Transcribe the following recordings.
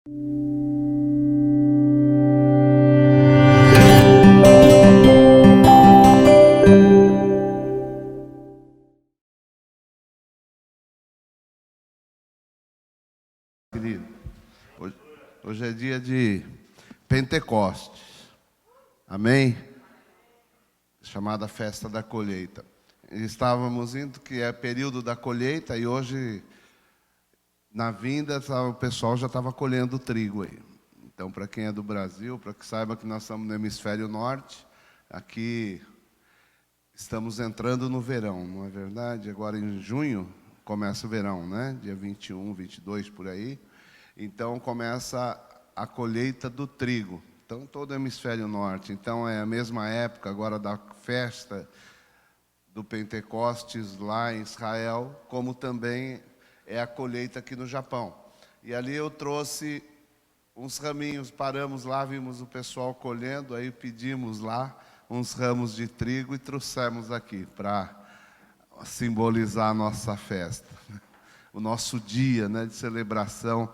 Querido, hoje é dia de Pentecostes, amém? Chamada Festa da Colheita. Estávamos indo, que é período da colheita, e hoje, na vinda, o pessoal já estava colhendo trigo aí. Então, para quem é do Brasil, para que saiba que nós estamos no hemisfério norte, aqui estamos entrando no verão, não é verdade? Agora em junho começa o verão, né? Dia 21, 22, por aí. Então começa a colheita do trigo. Então todo o hemisfério norte. Então é a mesma época agora da festa do Pentecostes lá em Israel, como também é a colheita aqui no Japão. E ali eu trouxe uns raminhos, paramos lá, vimos o pessoal colhendo, aí pedimos lá uns ramos de trigo e trouxemos aqui para simbolizar a nossa festa, o nosso dia, né, de celebração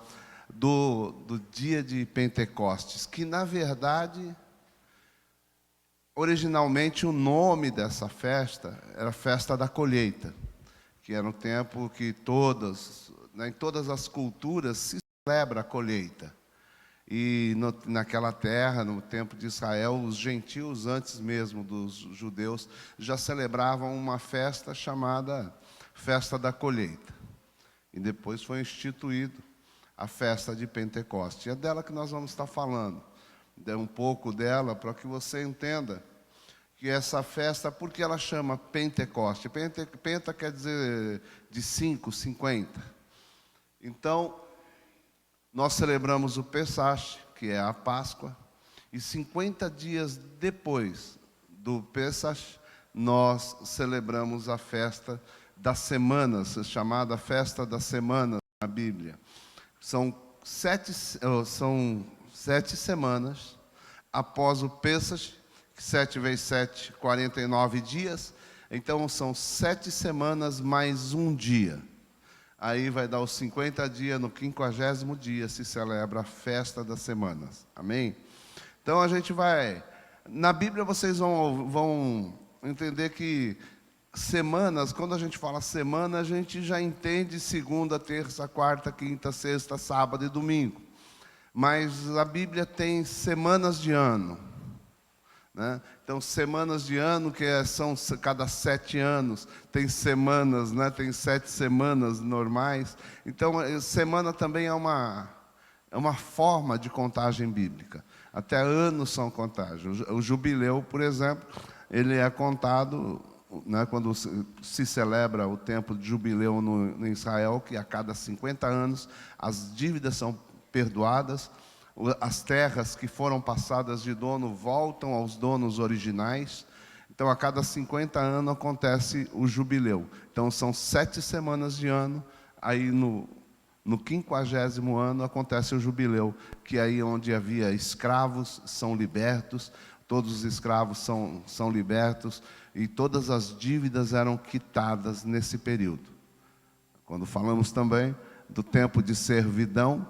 do dia de Pentecostes, que na verdade, originalmente o nome dessa festa era Festa da Colheita, que era um tempo que em todas as culturas se celebra a colheita. E naquela terra, no tempo de Israel, os gentios, antes mesmo dos judeus, já celebravam uma festa chamada Festa da Colheita. E depois foi instituído a festa de Pentecostes. E é dela que nós vamos estar falando. Um pouco dela, para que você entenda que essa festa, por que ela chama Pentecoste? Penta quer dizer de 5, 50. Então, nós celebramos o Pesach, que é a Páscoa, e 50 dias depois do Pesach, nós celebramos a festa das semanas, chamada Festa das Semanas na Bíblia. São sete semanas após o Pesach, 7 vezes 7, 49 dias. Então, são 7 semanas mais um dia. Aí vai dar os 50 dias, no 50º dia se celebra a festa das semanas. Amém? Então a gente vai... Na Bíblia vocês vão entender que semanas, quando a gente fala semana, a gente já entende segunda, terça, quarta, quinta, sexta, sábado e domingo. Mas a Bíblia tem semanas de ano, né? Então, semanas de ano, são cada 7 anos, tem semanas, né? Tem 7 semanas normais. Então, semana também é uma forma de contagem bíblica. Até anos são contagem. O jubileu, por exemplo, ele é contado, né, quando se celebra o tempo de jubileu no Israel, que a cada 50 anos as dívidas são perdoadas, as terras que foram passadas de dono voltam aos donos originais. Então, a cada 50 anos acontece o jubileu. Então, são 7 semanas de ano. Aí, no 50º ano, acontece o jubileu, que aí onde havia escravos são libertos, todos os escravos são libertos, e todas as dívidas eram quitadas nesse período. Quando falamos também do tempo de servidão,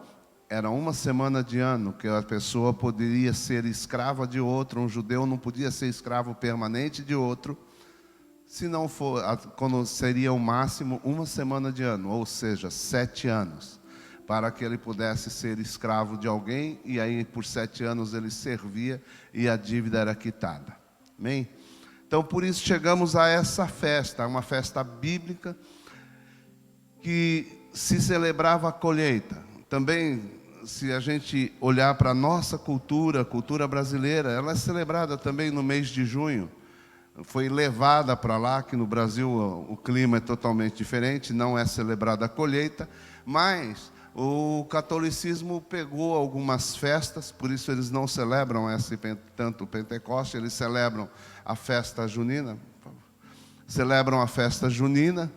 era 1 semana de ano que a pessoa poderia ser escrava de outro. Um judeu não podia ser escravo permanente de outro, se não for, quando seria o máximo 1 semana de ano, ou seja, 7 anos, para que ele pudesse ser escravo de alguém, e aí por 7 anos ele servia e a dívida era quitada. Amém? Então, por isso chegamos a essa festa, uma festa bíblica, que se celebrava a colheita. Também, se a gente olhar para a nossa cultura, a cultura brasileira, ela é celebrada também no mês de junho. Foi levada para lá, que no Brasil o clima é totalmente diferente, não é celebrada a colheita, mas o catolicismo pegou algumas festas, por isso eles não celebram tanto o Pentecoste, eles celebram a festa junina, celebram a festa junina,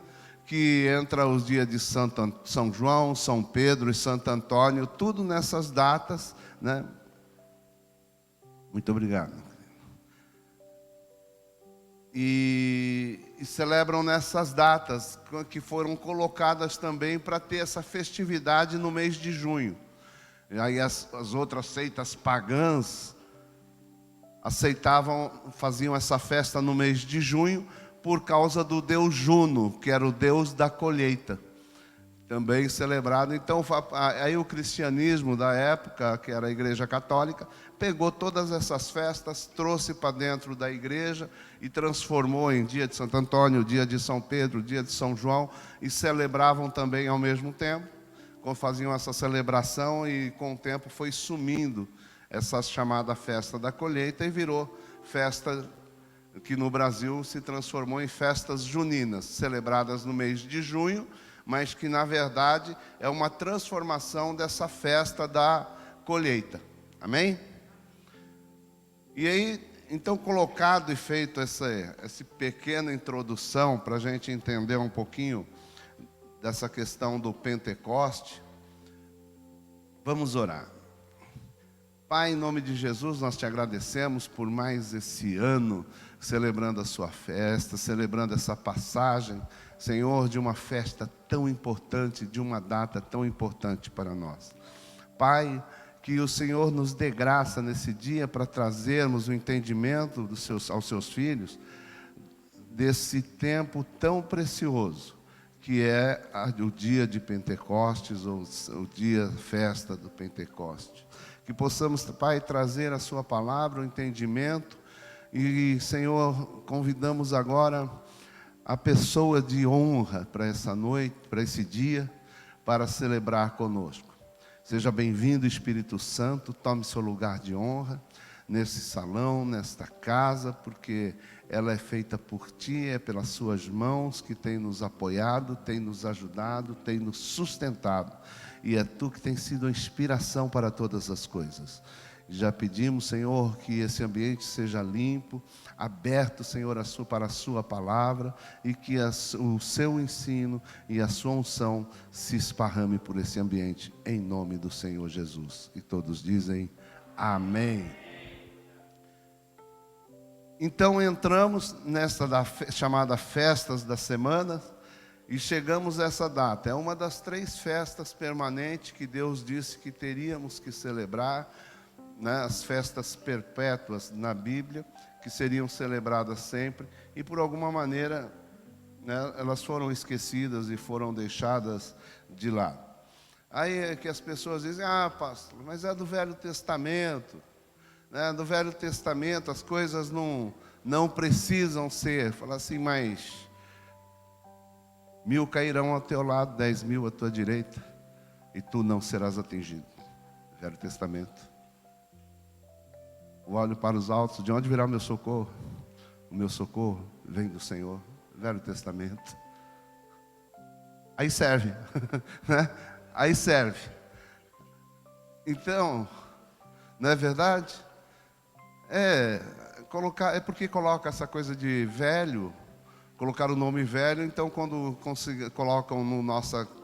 que entra os dias de São João, São Pedro e Santo Antônio, tudo nessas datas, né? Muito obrigado. E celebram nessas datas, que foram colocadas também para ter essa festividade no mês de junho. E aí as outras seitas pagãs aceitavam, faziam essa festa no mês de junho por causa do deus Juno, que era o deus da colheita, também celebrado. Então aí o cristianismo da época, que era a Igreja Católica, pegou todas essas festas, trouxe para dentro da igreja e transformou em dia de Santo Antônio, dia de São Pedro, dia de São João, e celebravam também ao mesmo tempo, faziam essa celebração, e com o tempo foi sumindo essa chamada festa da colheita e virou festa que no Brasil se transformou em festas juninas, celebradas no mês de junho, mas que na verdade é uma transformação dessa festa da colheita. Amém? E aí, então, colocado e feito essa pequena introdução para a gente entender um pouquinho dessa questão do Pentecoste, vamos orar. Pai, em nome de Jesus, nós te agradecemos por mais esse ano, celebrando a sua festa, celebrando essa passagem, Senhor, de uma festa tão importante, de uma data tão importante para nós. Pai, que o Senhor nos dê graça nesse dia para trazermos o entendimento aos seus filhos, desse tempo tão precioso, que é o dia de Pentecostes, ou o dia festa do Pentecoste. Que possamos, Pai, trazer a sua palavra, o entendimento, e, Senhor, convidamos agora a pessoa de honra para essa noite, para esse dia, para celebrar conosco. Seja bem-vindo, Espírito Santo, tome seu lugar de honra nesse salão, nesta casa, porque ela é feita por Ti, é pelas Suas mãos que tem nos apoiado, tem nos ajudado, tem nos sustentado. E é Tu que tem sido a inspiração para todas as coisas. Já pedimos, Senhor, que esse ambiente seja limpo, aberto, Senhor, para a Sua palavra, e que o Seu ensino e a Sua unção se esparrame por esse ambiente, em nome do Senhor Jesus. E todos dizem amém. Então entramos nesta chamada Festas da Semana, e chegamos a essa data. É uma das 3 festas permanentes que Deus disse que teríamos que celebrar, né? As festas perpétuas na Bíblia, que seriam celebradas sempre, e por alguma maneira, né, elas foram esquecidas e foram deixadas de lado. Aí é que as pessoas dizem: ah, pastor, mas é do Velho Testamento, né? Do Velho Testamento as coisas não precisam ser. Fala assim, mas 1000 cairão ao teu lado, 10.000 à tua direita, e tu não serás atingido. Velho Testamento. Eu olho para os altos, de onde virá o meu socorro? O meu socorro vem do Senhor. Velho Testamento. Aí serve, né? Aí serve. Então, não é verdade? É porque coloca essa coisa de velho, colocar o nome velho. Então, quando colocam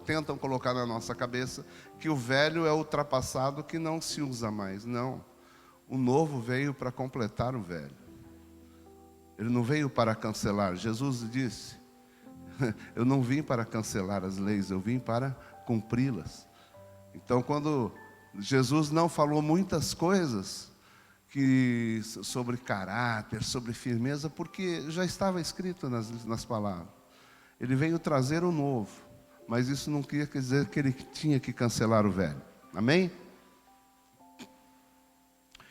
tentam colocar na nossa cabeça que o velho é ultrapassado, que não se usa mais. Não. O novo veio para completar o velho. Ele não veio para cancelar. Jesus disse: eu não vim para cancelar as leis, eu vim para cumpri-las. Então, quando Jesus não falou muitas coisas sobre caráter, sobre firmeza, porque já estava escrito nas palavras. Ele veio trazer o novo, mas isso não quer dizer que ele tinha que cancelar o velho. Amém?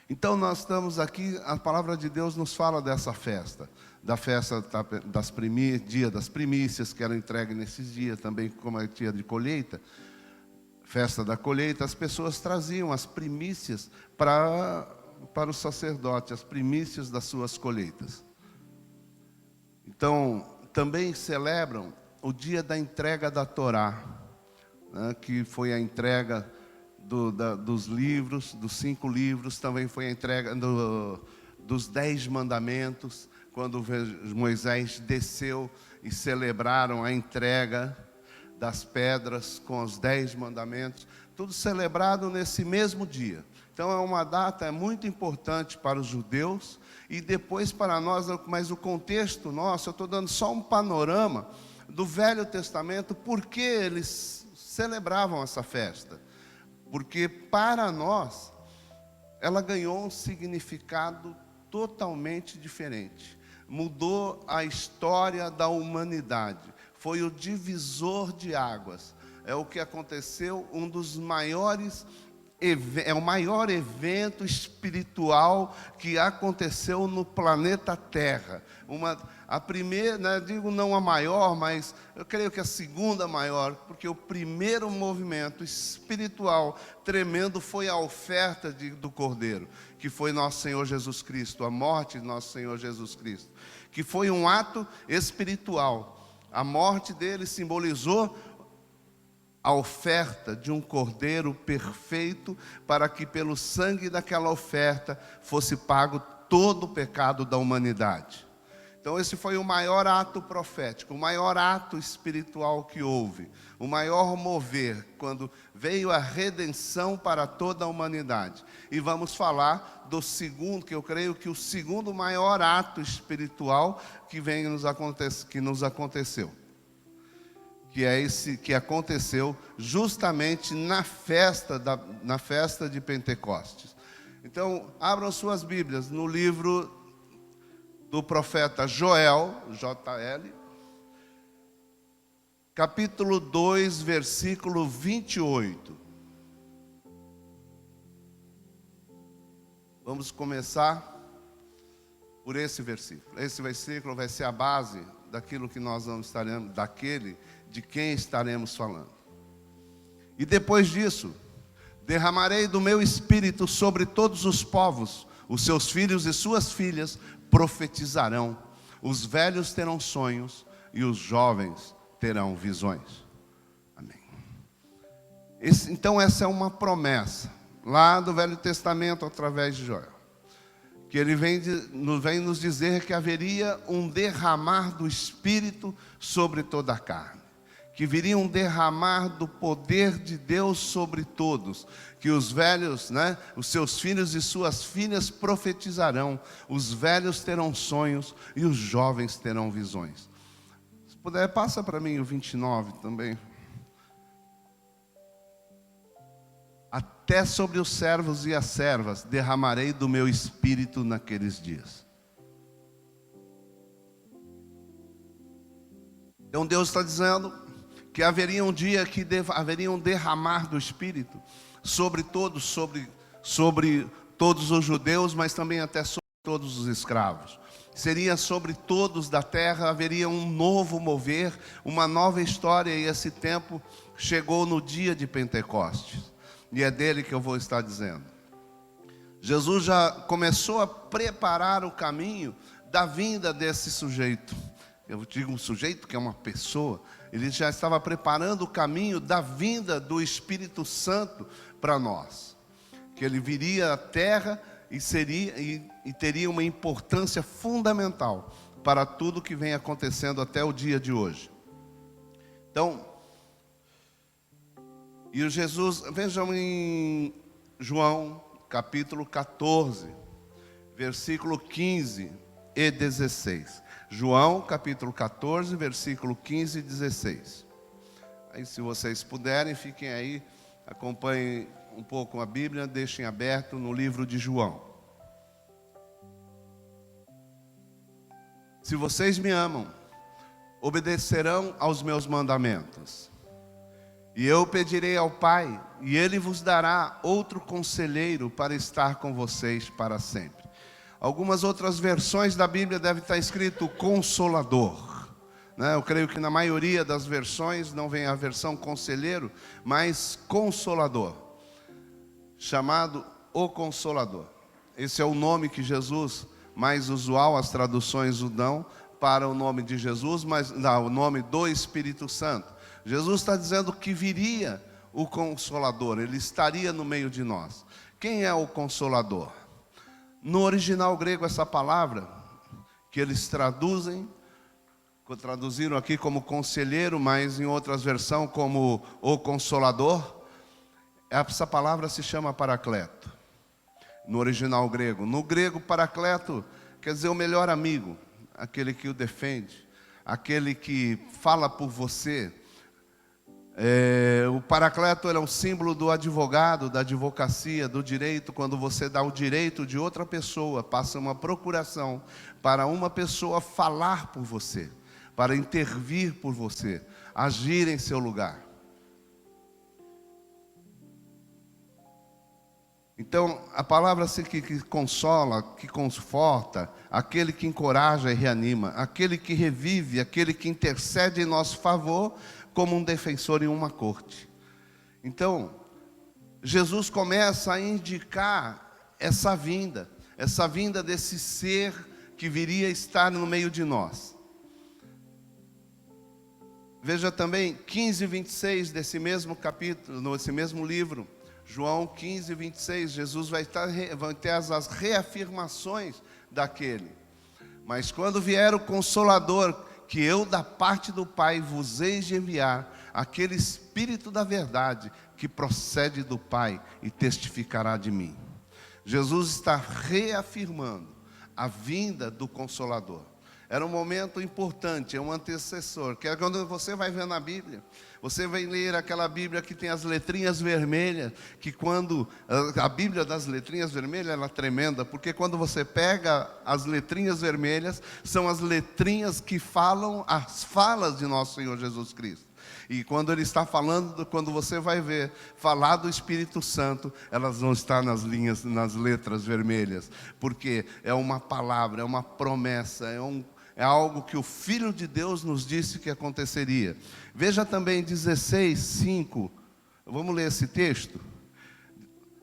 Então nós estamos aqui, a palavra de Deus nos fala dessa festa, da festa dia das primícias, que era entregue nesses dias, também como é dia de colheita, festa da colheita. As pessoas traziam as primícias para o sacerdote, as primícias das suas colheitas. Então, também celebram o dia da entrega da Torá, né, que foi a entrega dos livros, dos 5 livros, também foi a entrega dos 10 mandamentos, quando Moisés desceu e celebraram a entrega das pedras com os 10 mandamentos, tudo celebrado nesse mesmo dia. Então é uma data muito importante para os judeus e depois para nós, mas o contexto nosso, eu estou dando só um panorama do Velho Testamento, porque eles celebravam essa festa. porque para nós ela ganhou um significado totalmente diferente. Mudou a história da humanidade. Foi o divisor de águas. É o que aconteceu, um dos maiores, é o maior evento espiritual que aconteceu no planeta Terra. A primeira, né, digo não a maior, mas eu creio que a segunda maior, porque o primeiro movimento espiritual tremendo foi a oferta do Cordeiro, que foi nosso Senhor Jesus Cristo, a morte de nosso Senhor Jesus Cristo, que foi um ato espiritual. A morte dele simbolizou a oferta de um cordeiro perfeito, para que pelo sangue daquela oferta fosse pago todo o pecado da humanidade. Então esse foi o maior ato profético, o maior ato espiritual que houve, o maior mover, quando veio a redenção para toda a humanidade. E vamos falar do segundo, que eu creio que o segundo maior ato espiritual que nos aconteceu. Que é esse que aconteceu justamente na festa de Pentecostes. Então, abram suas Bíblias no livro do profeta Joel, JL, capítulo 2, versículo 28. Vamos começar por esse versículo. Esse versículo vai ser a base daquilo que nós estaremos, daquele de quem estaremos falando. E depois disso, derramarei do meu espírito sobre todos os povos, os seus filhos e suas filhas profetizarão, os velhos terão sonhos e os jovens terão visões. Amém. Então essa é uma promessa, lá do Velho Testamento, através de Joel, que ele vem nos dizer que haveria um derramar do Espírito sobre toda a carne, que viria um derramar do poder de Deus sobre todos, que os velhos, os seus filhos e suas filhas profetizarão, os velhos terão sonhos e os jovens terão visões. Se puder, passa para mim o 29 também. Até sobre os servos e as servas derramarei do meu espírito naqueles dias. Então Deus está dizendo que haveria um dia que haveria um derramar do Espírito sobre todos os judeus, mas também até sobre todos os escravos. Seria sobre todos da terra, haveria um novo mover, uma nova história, e esse tempo chegou no dia de Pentecostes. E é dele que eu vou estar dizendo. Jesus já começou a preparar o caminho da vinda desse sujeito. Eu digo um sujeito que é uma pessoa. Ele já estava preparando o caminho da vinda do Espírito Santo para nós. Que ele viria à terra e teria uma importância fundamental para tudo que vem acontecendo até o dia de hoje. Então, e o Jesus, vejam em João capítulo 14, versículo 15 e 16. João capítulo 14, versículo 15 e 16. Aí, se vocês puderem, fiquem aí, acompanhem um pouco a Bíblia, deixem aberto no livro de João. Se vocês me amam, obedecerão aos meus mandamentos. E eu pedirei ao Pai, e Ele vos dará outro conselheiro para estar com vocês para sempre. Algumas outras versões da Bíblia deve estar escrito Consolador. Eu creio que na maioria das versões não vem a versão conselheiro, mas Consolador, chamado o Consolador. Esse é o nome que Jesus, mais usual, as traduções o dão para o nome de Jesus, mas não, o nome do Espírito Santo. Jesus está dizendo que viria o Consolador, Ele estaria no meio de nós. Quem é o Consolador? No original grego, essa palavra, que eles traduziram aqui como conselheiro, mas em outras versões como o Consolador, essa palavra se chama Paracleto, no original grego. No grego, Paracleto quer dizer o melhor amigo, aquele que o defende, aquele que fala por você, O Paracleto é um símbolo do advogado, da advocacia, do direito. Quando você dá o direito de outra pessoa, passa uma procuração para uma pessoa falar por você, para intervir por você, agir em seu lugar. Então, a palavra assim que consola, que conforta, aquele que encoraja e reanima, aquele que revive, aquele que intercede em nosso favor, como um defensor em uma corte. Então, Jesus começa a indicar essa vinda desse ser que viria estar no meio de nós. Veja também 15, 26 desse mesmo capítulo, nesse mesmo livro, João 15, 26, Jesus vai ter as reafirmações daquele. Mas quando vier o Consolador, que eu da parte do Pai vos hei de enviar, aquele Espírito da verdade, que procede do Pai e testificará de mim. Jesus está reafirmando a vinda do Consolador. Era um momento importante, é um antecessor, que é quando você vai ver na Bíblia, você vai ler aquela Bíblia que tem as letrinhas vermelhas, que quando, a Bíblia das letrinhas vermelhas, ela é tremenda, porque quando você pega as letrinhas vermelhas, são as letrinhas que falam as falas de nosso Senhor Jesus Cristo. E quando ele está falando, quando você vai ver falar do Espírito Santo, elas vão estar nas letras vermelhas, porque é uma palavra, é uma promessa, é algo que o Filho de Deus nos disse que aconteceria. Veja também 16, 5. Vamos ler esse texto?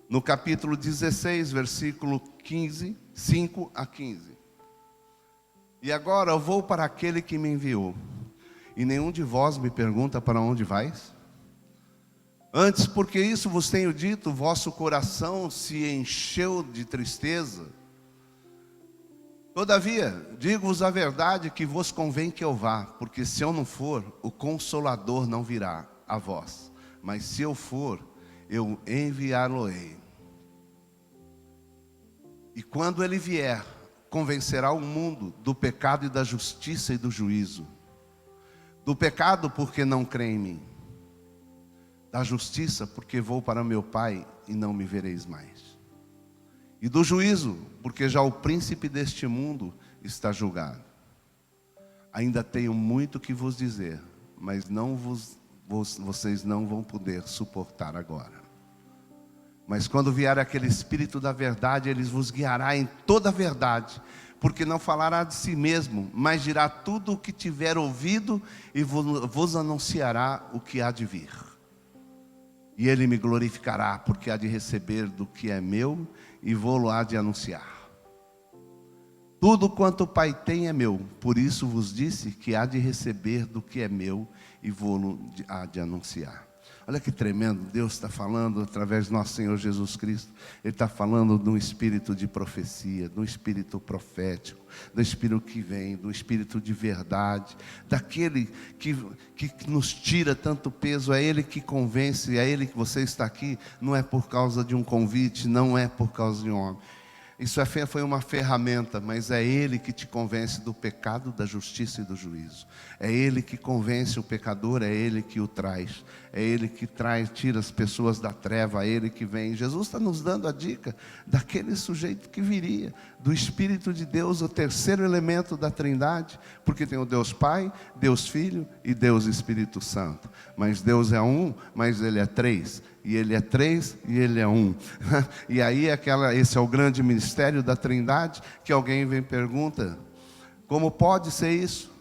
No capítulo 16, versículo 15, 5 a 15. E agora eu vou para aquele que me enviou, e nenhum de vós me pergunta para onde vais? Antes, porque isso vos tenho dito, vosso coração se encheu de tristeza. Todavia, digo-vos a verdade, que vos convém que eu vá, porque se eu não for, o Consolador não virá a vós. Mas se eu for, eu enviá-lo-ei. E quando ele vier, convencerá o mundo do pecado e da justiça e do juízo. Do pecado, porque não crê em mim. Da justiça, porque vou para meu Pai e não me vereis mais. E do juízo, porque já o príncipe deste mundo está julgado. Ainda tenho muito que vos dizer, mas vocês não vão poder suportar agora. Mas quando vier aquele Espírito da verdade, ele vos guiará em toda a verdade, porque não falará de si mesmo, mas dirá tudo o que tiver ouvido e vos anunciará o que há de vir. E ele me glorificará, porque há de receber do que é meu e vou-lo há de anunciar. Tudo quanto o Pai tem é meu, por isso vos disse que há de receber do que é meu e vou-lo há de anunciar. Olha que tremendo, Deus está falando através do nosso Senhor Jesus Cristo. Ele está falando de um espírito de profecia, de um espírito profético, do espírito que vem, do espírito de verdade, daquele que nos tira tanto peso. É Ele que convence, é Ele que você está aqui. Não é por causa de um convite, não é por causa de um homem. Isso foi uma ferramenta, mas é Ele que te convence do pecado, da justiça e do juízo. É Ele que convence o pecador, é Ele que o traz. É Ele que tira as pessoas da treva, é Ele que vem. Jesus está nos dando a dica daquele sujeito que viria, do Espírito de Deus, o terceiro elemento da Trindade, porque tem o Deus Pai, Deus Filho e Deus Espírito Santo. Mas Deus é um, mas Ele é três. E Ele é três e Ele é um. E aí esse é o grande mistério da Trindade, que alguém vem e pergunta, como pode ser isso?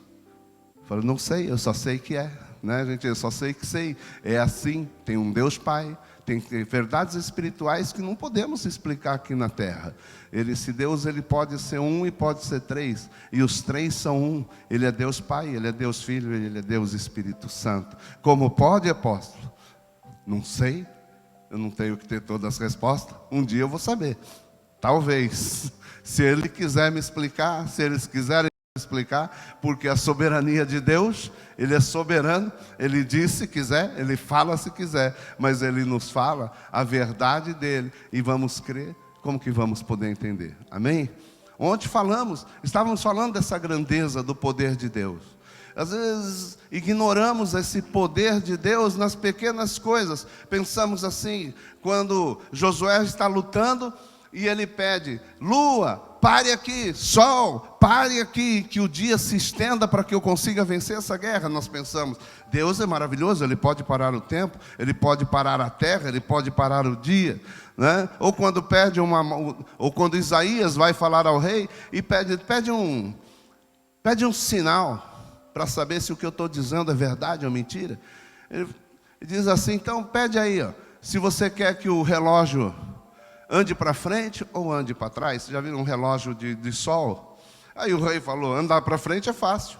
Eu falo, não sei, eu só sei que é, né, gente? Eu só sei que sei, é assim, tem um Deus Pai, tem verdades espirituais que não podemos explicar aqui na terra. Esse Deus, Ele pode ser um e pode ser três, e os três são um. Ele é Deus Pai, Ele é Deus Filho, Ele é Deus Espírito Santo. Como pode, apóstolo? Não sei, eu não tenho que ter todas as respostas. Um dia eu vou saber, talvez, se Ele quiser me explicar, se eles quiserem me explicar, porque a soberania de Deus, Ele é soberano, Ele diz se quiser, Ele fala se quiser, mas Ele nos fala a verdade dEle, e vamos crer. Como que vamos poder entender? Amém? Ontem estávamos falando dessa grandeza do poder de Deus. Às vezes ignoramos esse poder de Deus nas pequenas coisas. Pensamos assim, quando Josué está lutando e ele pede: lua, pare aqui, sol, pare aqui, que o dia se estenda para que eu consiga vencer essa guerra. Nós pensamos, Deus é maravilhoso, Ele pode parar o tempo, Ele pode parar a terra, Ele pode parar o dia, né? Ou quando quando Isaías vai falar ao rei e pede um sinal para saber se o que eu estou dizendo é verdade ou mentira. Ele diz assim: então pede aí, ó, se você quer que o relógio ande para frente ou ande para trás. Você já viu um relógio de sol? Aí o rei falou: andar para frente é fácil,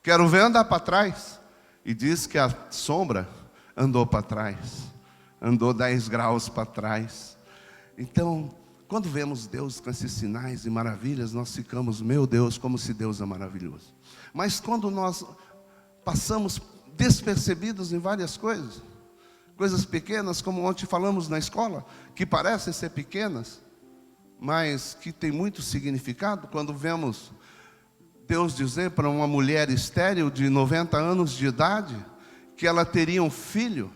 quero ver andar para trás. E diz que a sombra andou para trás, andou 10 graus para trás. Então, quando vemos Deus com esses sinais e maravilhas, nós ficamos, meu Deus, como se Deus é maravilhoso. Mas quando nós passamos despercebidos em várias coisas pequenas, como ontem falamos na escola, que parecem ser pequenas, mas que tem muito significado. Quando vemos Deus dizer para uma mulher estéril de 90 anos de idade, que ela teria um filho,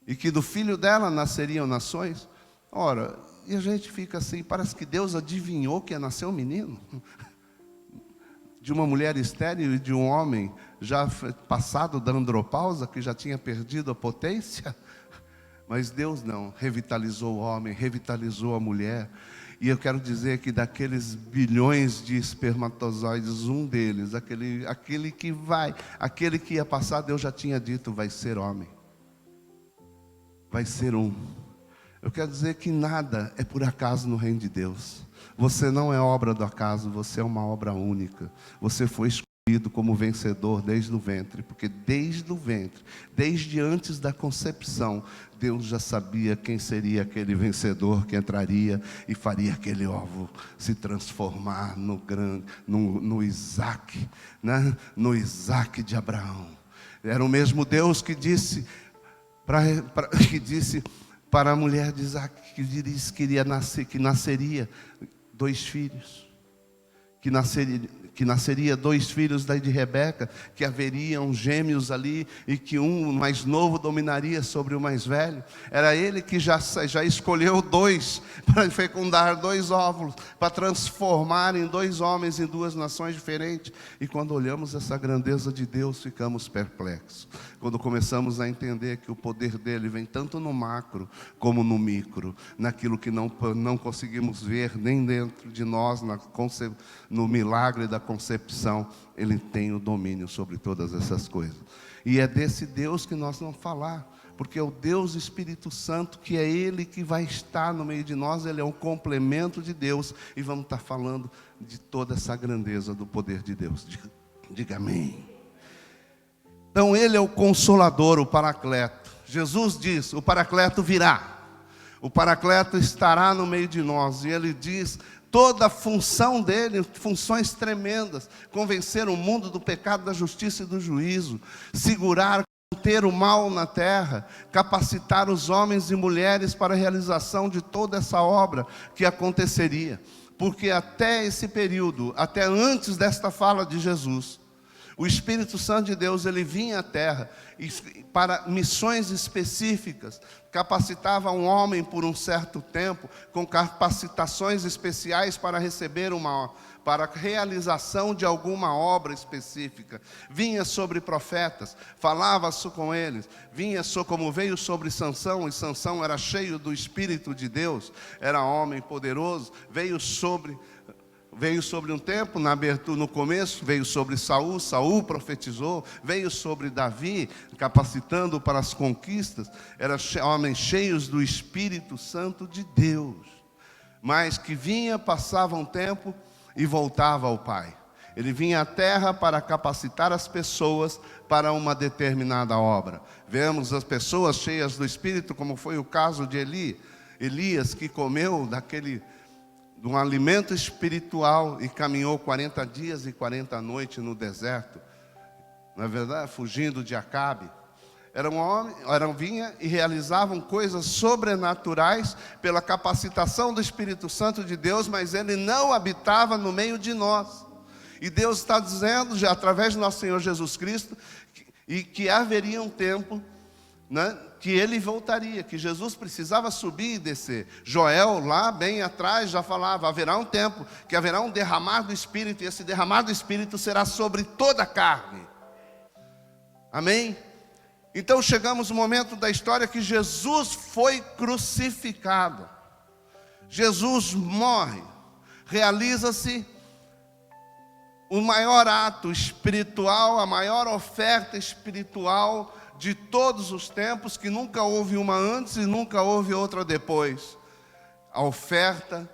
e que do filho dela nasceriam nações. Ora, e a gente fica assim, parece que Deus adivinhou que ia nascer um menino. De uma mulher estéril e de um homem já passado da andropausa, que já tinha perdido a potência. Mas Deus não, revitalizou o homem, revitalizou a mulher. E eu quero dizer que daqueles bilhões de espermatozoides, um deles, aquele que ia passar, Deus já tinha dito, vai ser homem. Vai ser um. Eu quero dizer que nada é por acaso no reino de Deus. Você não é obra do acaso, você é uma obra única. Você foi escolhido como vencedor desde o ventre, porque desde o ventre, desde antes da concepção, Deus já sabia quem seria aquele vencedor que entraria e faria aquele ovo se transformar no Isaac, né? No Isaac de Abraão. Era o mesmo Deus que disse para a mulher de Isaac, que nasceria 2 filhos, que nasceria 2 filhos daí de Rebeca, que haveriam gêmeos ali, e que um mais novo dominaria sobre o mais velho. Era ele que já escolheu 2, para fecundar 2 óvulos, para transformar em 2 homens em 2 nações diferentes. E quando olhamos essa grandeza de Deus, ficamos perplexos. Quando começamos a entender que o poder dele vem tanto no macro, como no micro, naquilo que não conseguimos ver nem dentro de nós, no milagre da concepção, ele tem o domínio sobre todas essas coisas. E é desse Deus que nós vamos falar, porque é o Deus Espírito Santo, que é Ele que vai estar no meio de nós. Ele é um complemento de Deus, e vamos estar falando de toda essa grandeza do poder de Deus. Diga amém. Então Ele é o Consolador, o Paracleto. Jesus diz, o Paracleto virá, o Paracleto estará no meio de nós, e Ele diz toda a função dele, funções tremendas: convencer o mundo do pecado, da justiça e do juízo, segurar, conter o mal na terra, capacitar os homens e mulheres para a realização de toda essa obra que aconteceria. Porque até esse período, até antes desta fala de Jesus, o Espírito Santo de Deus, ele vinha à terra para missões específicas, capacitava um homem por um certo tempo, com capacitações especiais para receber para a realização de alguma obra específica. Vinha sobre profetas, falava com eles, como veio sobre Sansão, e Sansão era cheio do Espírito de Deus, era homem poderoso. Veio sobre um tempo, no começo, veio sobre Saul, Saul profetizou. Veio sobre Davi, capacitando para as conquistas. Eram homens cheios do Espírito Santo de Deus, mas que vinha, passava um tempo e voltava ao Pai. Ele vinha à terra para capacitar as pessoas para uma determinada obra. Vemos as pessoas cheias do Espírito, como foi o caso de Elias, que comeu de um alimento espiritual e caminhou 40 dias e 40 noites no deserto, na verdade, fugindo de Acabe. Vinha e realizavam coisas sobrenaturais pela capacitação do Espírito Santo de Deus, mas ele não habitava no meio de nós. E Deus está dizendo, já, através do nosso Senhor Jesus Cristo, que haveria um tempo, né, que Ele voltaria, que Jesus precisava subir e descer. Joel, lá bem atrás, já falava, haverá um tempo, que haverá um derramar do Espírito, e esse derramar do Espírito será sobre toda a carne. Amém? Então chegamos no momento da história que Jesus foi crucificado. Jesus morre, realiza-se o maior ato espiritual, a maior oferta espiritual de todos os tempos, que nunca houve uma antes e nunca houve outra depois. A oferta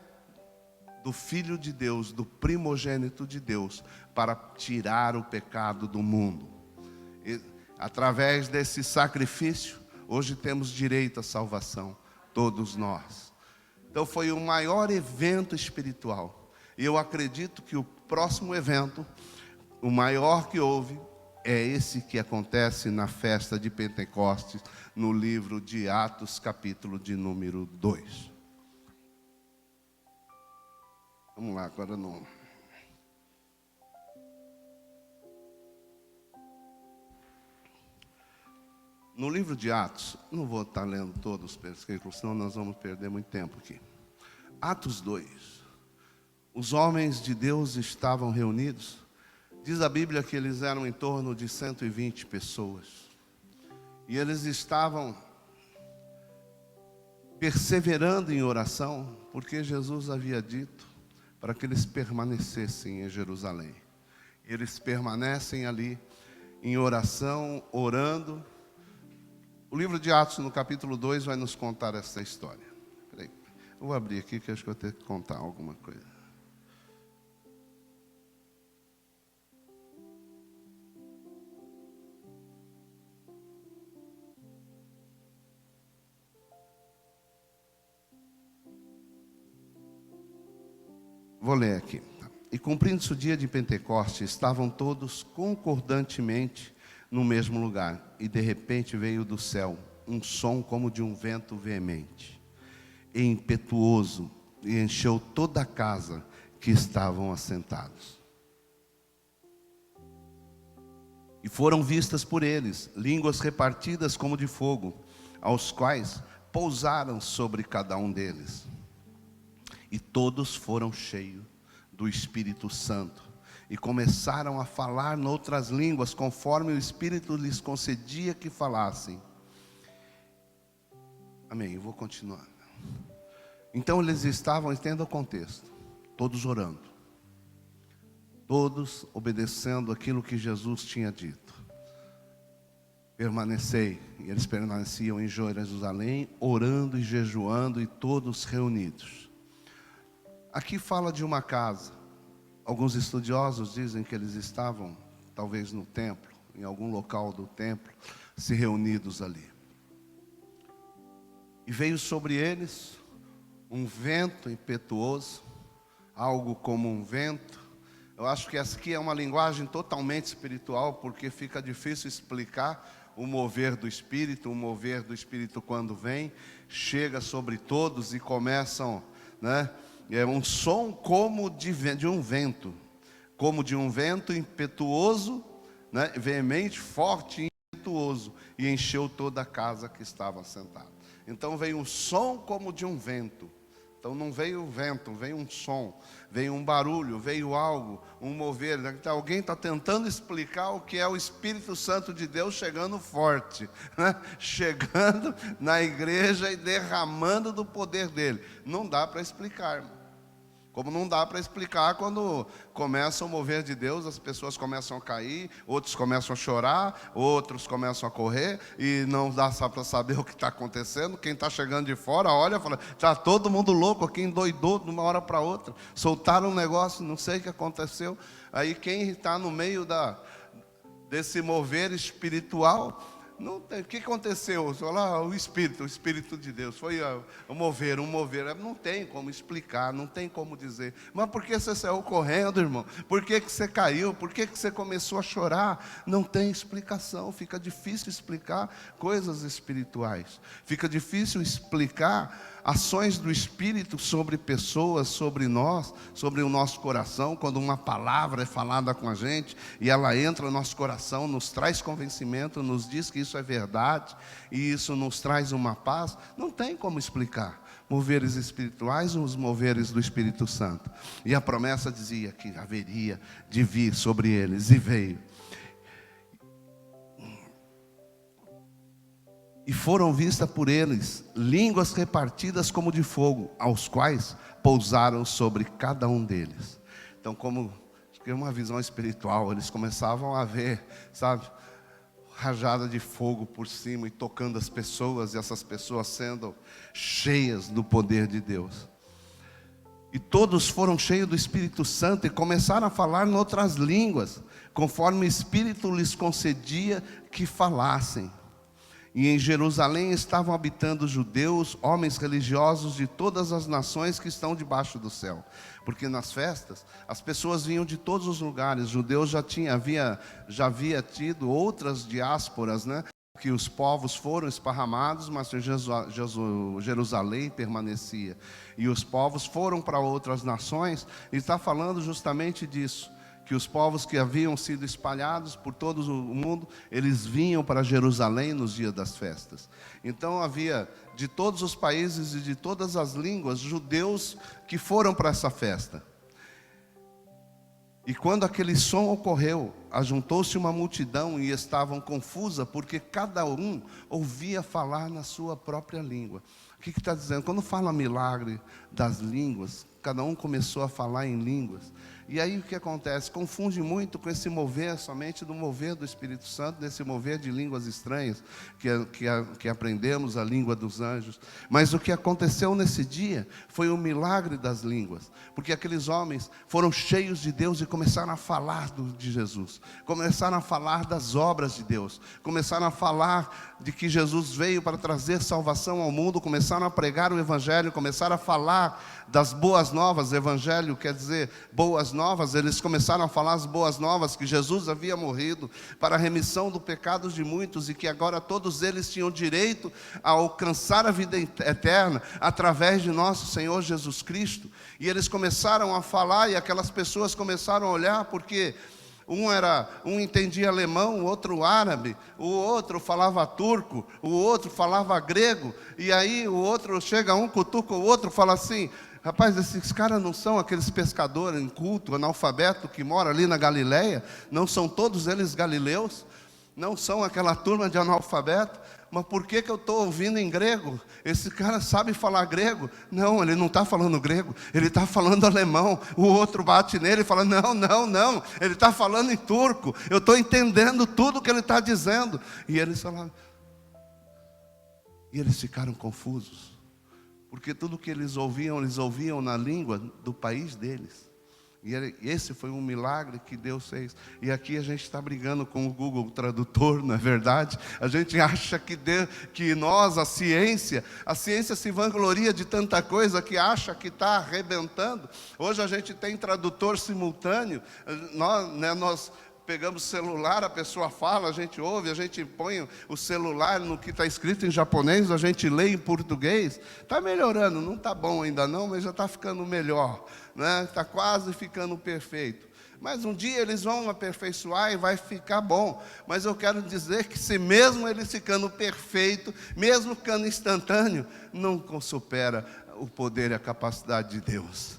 do Filho de Deus, do primogênito de Deus, para tirar o pecado do mundo. E, através desse sacrifício, hoje temos direito à salvação, todos nós. Então foi o maior evento espiritual. E eu acredito que o próximo evento, o maior que houve, é esse que acontece na festa de Pentecostes, no livro de Atos, capítulo de número 2. Vamos lá, agora não. No livro de Atos, não vou estar lendo todos os versículos, senão nós vamos perder muito tempo aqui. Atos 2. Os homens de Deus estavam reunidos. Diz a Bíblia que eles eram em torno de 120 pessoas. E eles estavam perseverando em oração, porque Jesus havia dito para que eles permanecessem em Jerusalém. Eles permanecem ali em oração, orando. O livro de Atos, no capítulo 2, vai nos contar essa história. Peraí, eu vou abrir aqui que acho que eu vou ter que contar alguma coisa. Vou ler aqui. E cumprindo-se o dia de Pentecostes, estavam todos concordantemente no mesmo lugar, e de repente veio do céu um som como de um vento veemente e impetuoso, e encheu toda a casa que estavam assentados. E foram vistas por eles línguas repartidas como de fogo, aos quais pousaram sobre cada um deles. E todos foram cheios do Espírito Santo, e começaram a falar noutras línguas, conforme o Espírito lhes concedia que falassem. Amém, eu vou continuar. Então eles estavam, entenda o contexto, todos orando, todos obedecendo aquilo que Jesus tinha dito. Permanecei, e eles permaneciam em Jerusalém, orando e jejuando, e todos reunidos. Aqui fala de uma casa. Alguns estudiosos dizem que eles estavam, talvez no templo, em algum local do templo, se reunidos ali. E veio sobre eles um vento impetuoso, algo como um vento. Eu acho que essa aqui é uma linguagem totalmente espiritual, porque fica difícil explicar o mover do Espírito. O mover do Espírito, quando vem, chega sobre todos e começam, né? É um som como de um vento, como de um vento impetuoso, né? Veemente, forte e impetuoso, e encheu toda a casa que estava sentada. Então veio um som como de um vento. Então não veio o vento, veio um som, veio um barulho, veio algo, um mover. Alguém está tentando explicar o que é o Espírito Santo de Deus chegando forte, né? Chegando na igreja e derramando do poder dele. Não dá para explicar, irmão. Como não dá para explicar quando começa o mover de Deus, as pessoas começam a cair, outros começam a chorar, outros começam a correr, e não dá para saber o que está acontecendo. Quem está chegando de fora, olha e fala, está todo mundo louco aqui, endoidou de uma hora para outra, soltaram um negócio, não sei o que aconteceu. Aí quem está no meio desse mover espiritual, não tem. O que aconteceu? Lá, o Espírito de Deus, foi um mover. Não tem como explicar, não tem como dizer. Mas por que você saiu correndo, irmão? Por que você caiu? Por que você começou a chorar? Não tem explicação, fica difícil explicar coisas espirituais. Fica difícil explicar ações do Espírito sobre pessoas, sobre nós, sobre o nosso coração, quando uma palavra é falada com a gente, e ela entra no nosso coração, nos traz convencimento, nos diz que isso é verdade, e isso nos traz uma paz, não tem como explicar. Moveres espirituais, os moveres do Espírito Santo. E a promessa dizia que haveria de vir sobre eles, e veio. E foram vistas por eles línguas repartidas como de fogo, aos quais pousaram sobre cada um deles. Então, como acho que é uma visão espiritual, eles começavam a ver, sabe, rajada de fogo por cima e tocando as pessoas, e essas pessoas sendo cheias do poder de Deus. E todos foram cheios do Espírito Santo e começaram a falar em outras línguas, conforme o Espírito lhes concedia que falassem. E em Jerusalém estavam habitando judeus, homens religiosos de todas as nações que estão debaixo do céu. Porque nas festas, as pessoas vinham de todos os lugares. Judeus já havia tido outras diásporas, né? Que os povos foram esparramados, mas Jerusalém permanecia. E os povos foram para outras nações, e está falando justamente disso. Que os povos que haviam sido espalhados por todo o mundo, eles vinham para Jerusalém nos dias das festas. Então havia de todos os países e de todas as línguas, judeus que foram para essa festa. E quando aquele som ocorreu, ajuntou-se uma multidão e estavam confusa, porque cada um ouvia falar na sua própria língua. O que está dizendo? Quando fala milagre das línguas, cada um começou a falar em línguas. E aí o que acontece? Confunde muito com esse mover, somente do mover do Espírito Santo, desse mover de línguas estranhas, que aprendemos a língua dos anjos. Mas o que aconteceu nesse dia foi o milagre das línguas, porque aqueles homens foram cheios de Deus e começaram a falar de Jesus, começaram a falar das obras de Deus, começaram a falar de que Jesus veio para trazer salvação ao mundo, começaram a pregar o Evangelho, começaram a falar das boas novas. Evangelho quer dizer boas novas. Eles começaram a falar as boas novas, que Jesus havia morrido para a remissão do pecado de muitos, e que agora todos eles tinham direito a alcançar a vida eterna através de nosso Senhor Jesus Cristo. E eles começaram a falar, e aquelas pessoas começaram a olhar, porque um entendia alemão, o outro árabe, o outro falava turco, o outro falava grego, e aí o outro chega, um cutuca o outro, fala assim: rapaz, esses caras não são aqueles pescadores incultos, analfabetos que moram ali na Galileia? Não são todos eles galileus? Não são aquela turma de analfabetos? Mas por que eu estou ouvindo em grego? Esse cara sabe falar grego? Não, ele não está falando grego, ele está falando alemão. O outro bate nele e fala: não, ele está falando em turco. Eu estou entendendo tudo que ele está dizendo. E eles falaram, e eles ficaram confusos, porque tudo que eles ouviam na língua do país deles. E esse foi um milagre que Deus fez. E aqui a gente está brigando com o Google Tradutor, não é verdade? A gente acha que nós, a ciência se vangloria de tanta coisa, que acha que está arrebentando. Hoje a gente tem tradutor simultâneo. Nós pegamos o celular, a pessoa fala, a gente ouve, a gente põe o celular no que está escrito em japonês, a gente lê em português. Está melhorando, não está bom ainda não, mas já está ficando melhor, né? Está quase ficando perfeito. Mas um dia eles vão aperfeiçoar e vai ficar bom. Mas eu quero dizer que se mesmo eles ficando perfeito, mesmo ficando instantâneo, não supera o poder e a capacidade de Deus.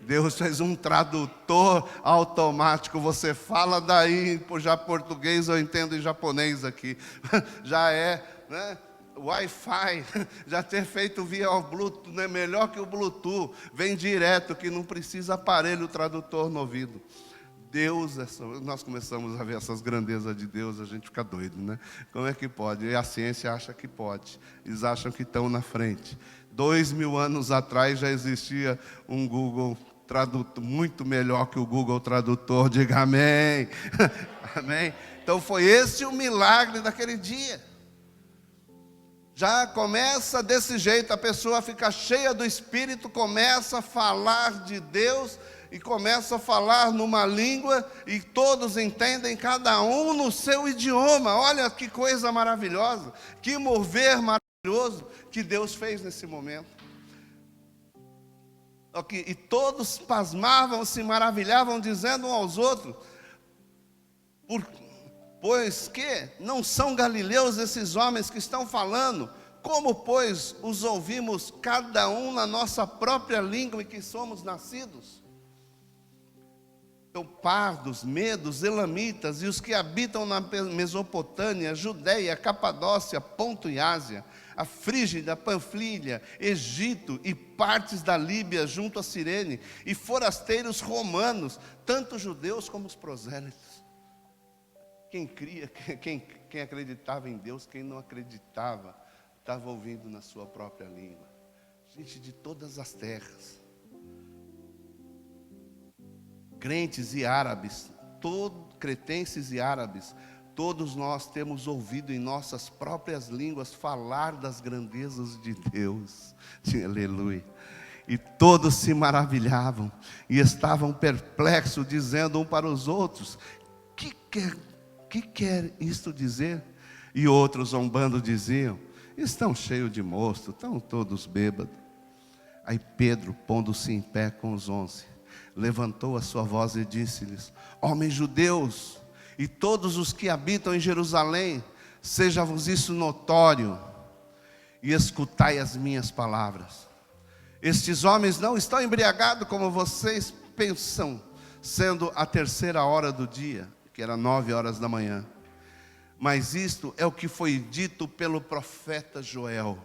Deus fez um tradutor automático. Você fala daí já português, eu entendo em japonês aqui. Já é, né? Wi-Fi, já ter feito via Bluetooth, não é melhor que o Bluetooth. Vem direto, que não precisa aparelho tradutor no ouvido. Deus, nós começamos a ver essas grandezas de Deus, a gente fica doido, né? Como é que pode? E a ciência acha que pode. Eles acham que estão na frente. 2000 anos atrás já existia um Google Tradutor, muito melhor que o Google Tradutor. Diga amém. Amém. Então foi esse o milagre daquele dia. Já começa desse jeito, a pessoa fica cheia do Espírito, começa a falar de Deus, e começa a falar numa língua, e todos entendem, cada um no seu idioma. Olha que coisa maravilhosa, que mover maravilhoso que Deus fez nesse momento. E todos pasmavam, se maravilhavam, dizendo uns aos outros: pois que não são galileus esses homens que estão falando? Como, pois, os ouvimos cada um na nossa própria língua em que somos nascidos? Então, pardos, medos, elamitas e os que habitam na Mesopotâmia, Judéia, Capadócia, Ponto e Ásia, a Frígida, Panfilha, Egito e partes da Líbia junto a Cirene, e forasteiros romanos, tanto judeus como os prosélitos. Quem cria, quem acreditava em Deus, quem não acreditava, estava ouvindo na sua própria língua. Gente de todas as terras, crentes e árabes, cretenses e árabes, todos nós temos ouvido em nossas próprias línguas falar das grandezas de Deus. Aleluia. E todos se maravilhavam e estavam perplexos, dizendo um para os outros: que quer isto dizer? E outros, zombando, diziam: estão cheios de mosto, estão todos bêbados. Aí Pedro, pondo-se em pé com os 11, levantou a sua voz e disse-lhes: homens judeus, e todos os que habitam em Jerusalém, seja-vos isso notório, e escutai as minhas palavras. Estes homens não estão embriagados como vocês pensam, sendo a 3ª hora do dia, que era 9 horas da manhã. Mas isto é o que foi dito pelo profeta Joel.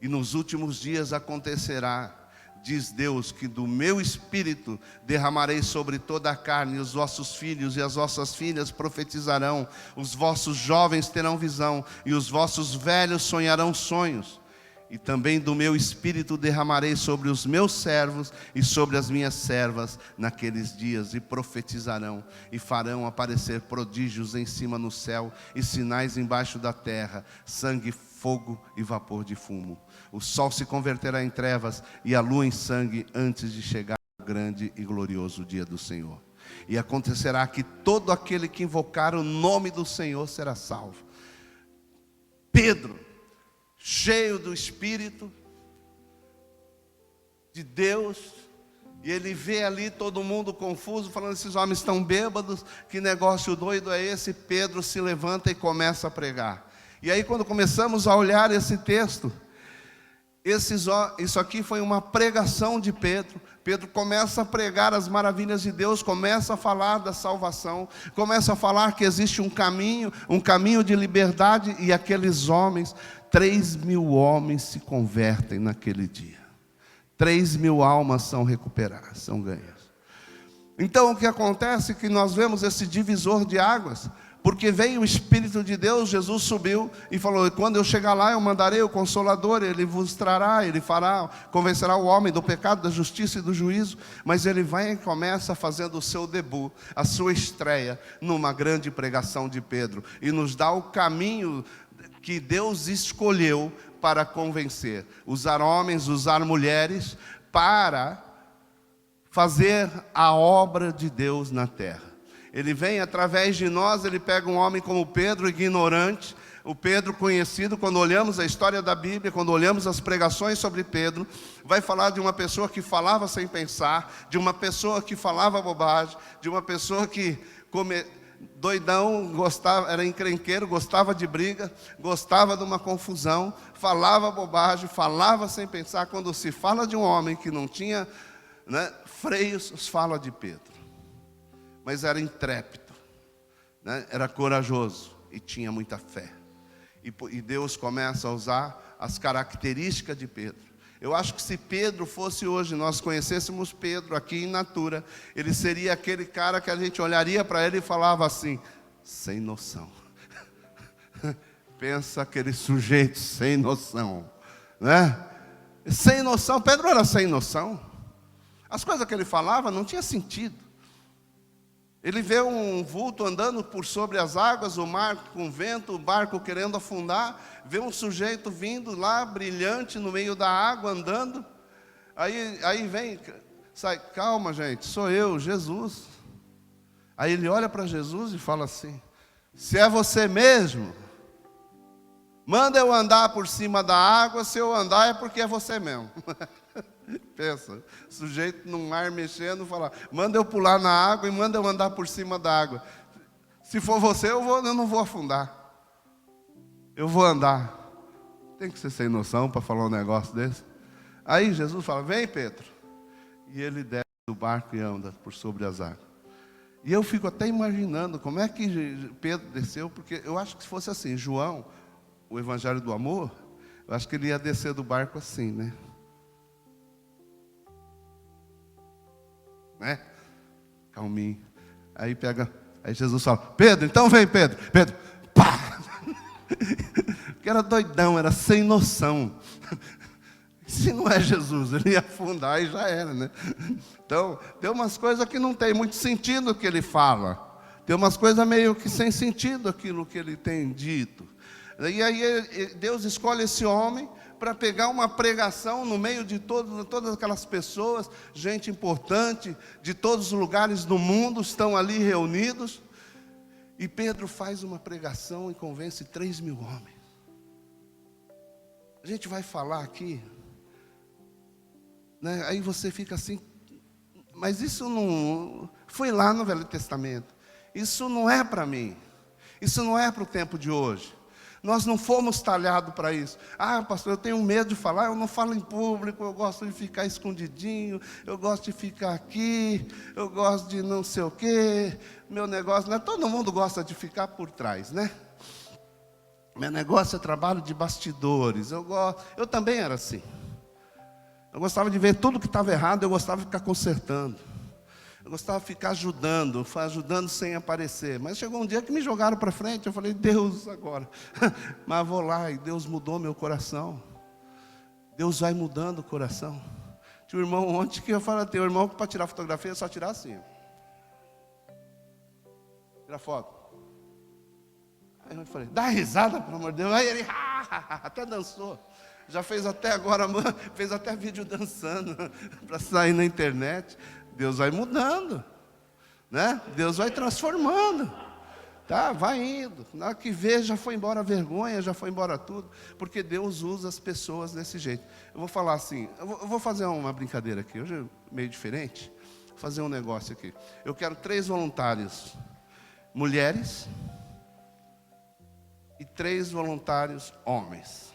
E nos últimos dias acontecerá, diz Deus, que do meu espírito derramarei sobre toda a carne, e os vossos filhos e as vossas filhas profetizarão, os vossos jovens terão visão, e os vossos velhos sonharão sonhos. E também do meu espírito derramarei sobre os meus servos e sobre as minhas servas naqueles dias, e profetizarão, e farão aparecer prodígios em cima no céu, e sinais embaixo da terra, sangue, fogo e vapor de fumo. O sol se converterá em trevas e a lua em sangue, antes de chegar o grande e glorioso dia do Senhor. E acontecerá que todo aquele que invocar o nome do Senhor será salvo. Pedro, cheio do Espírito de Deus, e ele vê ali todo mundo confuso, falando: esses homens estão bêbados, que negócio doido é esse? Pedro se levanta e começa a pregar. E aí, quando começamos a olhar esse texto, isso aqui foi uma pregação de Pedro. Pedro começa a pregar as maravilhas de Deus, começa a falar da salvação, começa a falar que existe um caminho de liberdade, e aqueles homens, 3.000 homens se convertem naquele dia. 3.000 almas são recuperadas, são ganhas. Então o que acontece é que nós vemos esse divisor de águas, porque veio o Espírito de Deus, Jesus subiu e falou: quando eu chegar lá eu mandarei o Consolador, ele vos trará, ele fará, convencerá o homem do pecado, da justiça e do juízo. Mas ele vai e começa fazendo o seu debut, a sua estreia, numa grande pregação de Pedro, e nos dá o caminho que Deus escolheu para convencer, usar homens, usar mulheres, para fazer a obra de Deus na terra. Ele vem através de nós, ele pega um homem como Pedro, ignorante, o Pedro conhecido. Quando olhamos a história da Bíblia, quando olhamos as pregações sobre Pedro, vai falar de uma pessoa que falava sem pensar, de uma pessoa que falava bobagem, de uma pessoa que doidão, era encrenqueiro, gostava de briga, gostava de uma confusão, falava bobagem, falava sem pensar. Quando se fala de um homem que não tinha freios, se fala de Pedro. Mas era intrépido, era corajoso e tinha muita fé. E Deus começa a usar as características de Pedro. Eu acho que se Pedro fosse hoje, nós conhecêssemos Pedro aqui em Natura, ele seria aquele cara que a gente olharia para ele e falava assim: sem noção. Pensa aquele sujeito sem noção, Sem noção. Pedro era sem noção. As coisas que ele falava não tinha sentido. Ele vê um vulto andando por sobre as águas, o mar com vento, o barco querendo afundar. Vê um sujeito vindo lá, brilhante, no meio da água, andando. Aí vem, sai: calma gente, sou eu, Jesus. Aí ele olha para Jesus e fala assim: se é você mesmo, manda eu andar por cima da água. Se eu andar é porque é você mesmo. Pensa, sujeito no mar mexendo, fala, manda eu pular na água e manda eu andar por cima da água. Se for você, eu não vou afundar. Eu vou andar. Tem que ser sem noção para falar um negócio desse. Aí Jesus fala, vem Pedro. E ele desce do barco e anda por sobre as águas. E eu fico até imaginando como é que Pedro desceu, porque eu acho que se fosse assim, João, o evangelho do amor, eu acho que ele ia descer do barco assim, né? Calminho. Aí Jesus fala, Pedro, então vem Pedro. Pedro, pá! Porque era doidão, era sem noção. Se não é Jesus, ele ia afundar e já era, né? Então, tem umas coisas que não tem muito sentido o que ele fala. Tem umas coisas meio que sem sentido aquilo que ele tem dito. E aí Deus escolhe esse homem para pegar uma pregação no meio de todas aquelas pessoas, gente importante, de todos os lugares do mundo estão ali reunidos. E Pedro faz uma pregação e convence 3.000 homens. A gente vai falar aqui, né? Aí você fica assim, mas isso não foi lá no Velho Testamento. Isso não é para mim. Isso não é para o tempo de hoje. Nós não fomos talhados para isso. Ah, pastor, eu tenho medo de falar, eu não falo em público, eu gosto de ficar escondidinho, eu gosto de ficar aqui, eu gosto de não sei o quê. Meu negócio, não é, todo mundo gosta de ficar por trás, né? Meu negócio é trabalho de bastidores. Eu também era assim. Eu gostava de ver tudo que estava errado, eu gostava de ficar consertando. Eu gostava de ficar ajudando sem aparecer. Mas chegou um dia que me jogaram para frente, eu falei, Deus, agora. Mas vou lá, e Deus mudou meu coração. Deus vai mudando o coração. Tinha um irmão ontem que eu falei, tem um irmão que para tirar fotografia é só tirar assim. Tira foto. Aí eu falei, dá risada, pelo amor de Deus. Aí ele, até dançou. Já fez até agora, fez até vídeo dançando para sair na internet. Deus vai mudando, né? Deus vai transformando, tá? Vai indo. Na hora que vê, já foi embora a vergonha, já foi embora tudo, porque Deus usa as pessoas desse jeito. Eu vou falar assim, eu vou fazer uma brincadeira aqui, hoje é meio diferente, vou fazer um negócio aqui. Eu quero 3 voluntários, mulheres, e 3 voluntários, homens.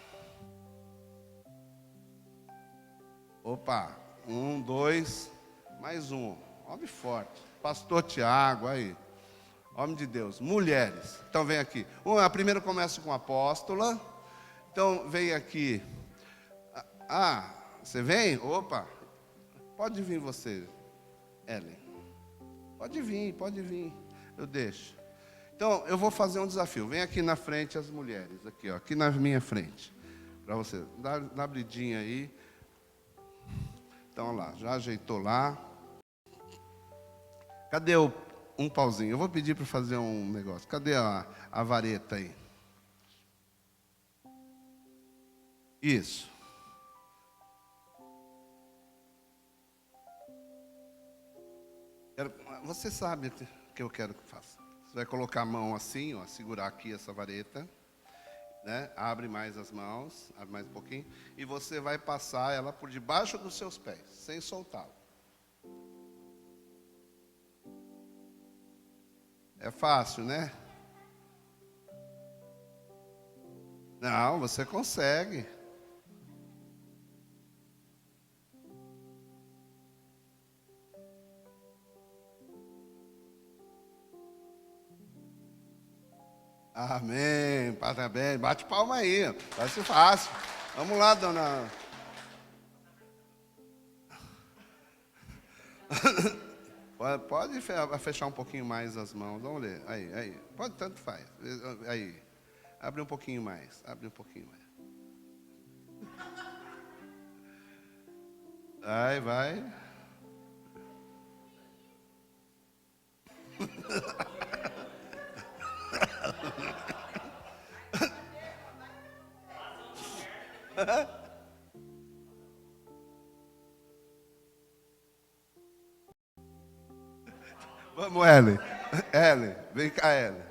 Opa, 1, 2... mais um, homem forte, pastor Tiago, aí, homem de Deus, mulheres, então vem aqui, a primeira começa com a apóstola, então vem aqui, você vem? Opa, pode vir você, Ellen, pode vir, eu deixo. Então, eu vou fazer um desafio, vem aqui na frente as mulheres, aqui, ó, aqui na minha frente, para você, dá abridinha aí, então, olha lá, já ajeitou lá. Cadê um pauzinho? Eu vou pedir para fazer um negócio. Cadê a vareta aí? Isso. Você sabe o que eu quero que faça. Você vai colocar a mão assim, ó, segurar aqui essa vareta, né? Abre mais as mãos, abre mais um pouquinho, e você vai passar ela por debaixo dos seus pés, sem soltá-la. É fácil, né? Não, você consegue. Amém, parabéns, bate palma aí, vai ser fácil. Vamos lá, dona. Pode fechar um pouquinho mais as mãos, vamos ler, aí, pode, tanto faz, aí, abre um pouquinho mais, vai. Vamos, Ellen, vem cá, Ellen.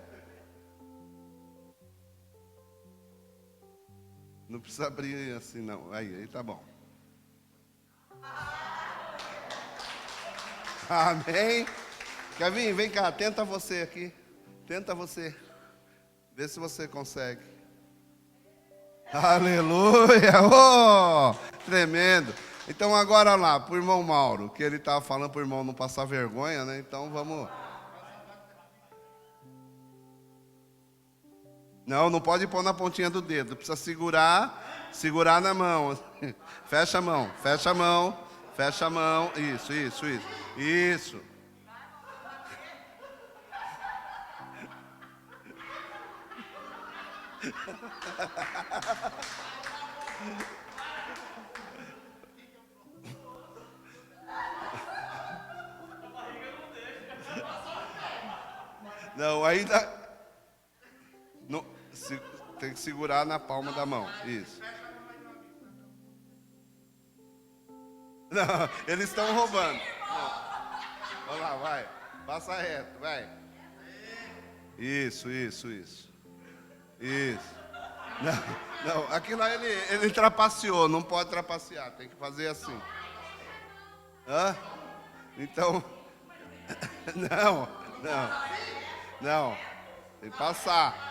Não precisa abrir assim, não. Aí tá bom. Amém. Kevin, vem cá, tenta você aqui. Tenta você. Vê se você consegue. Aleluia! Oh, tremendo. Então agora lá, para o irmão Mauro, que ele estava falando para o irmão não passar vergonha, né? Então vamos. Não pode pôr na pontinha do dedo. Precisa segurar na mão. Fecha a mão, fecha a mão, fecha a mão. Isso. Não, ainda. Não, tem que segurar na palma da mão. Isso. Não, eles estão roubando. Não. Vamos lá, vai. Passa reto, vai. Isso. Não, aqui lá ele trapaceou, não pode trapacear, tem que fazer assim. Hã? Então, não, tem que passar.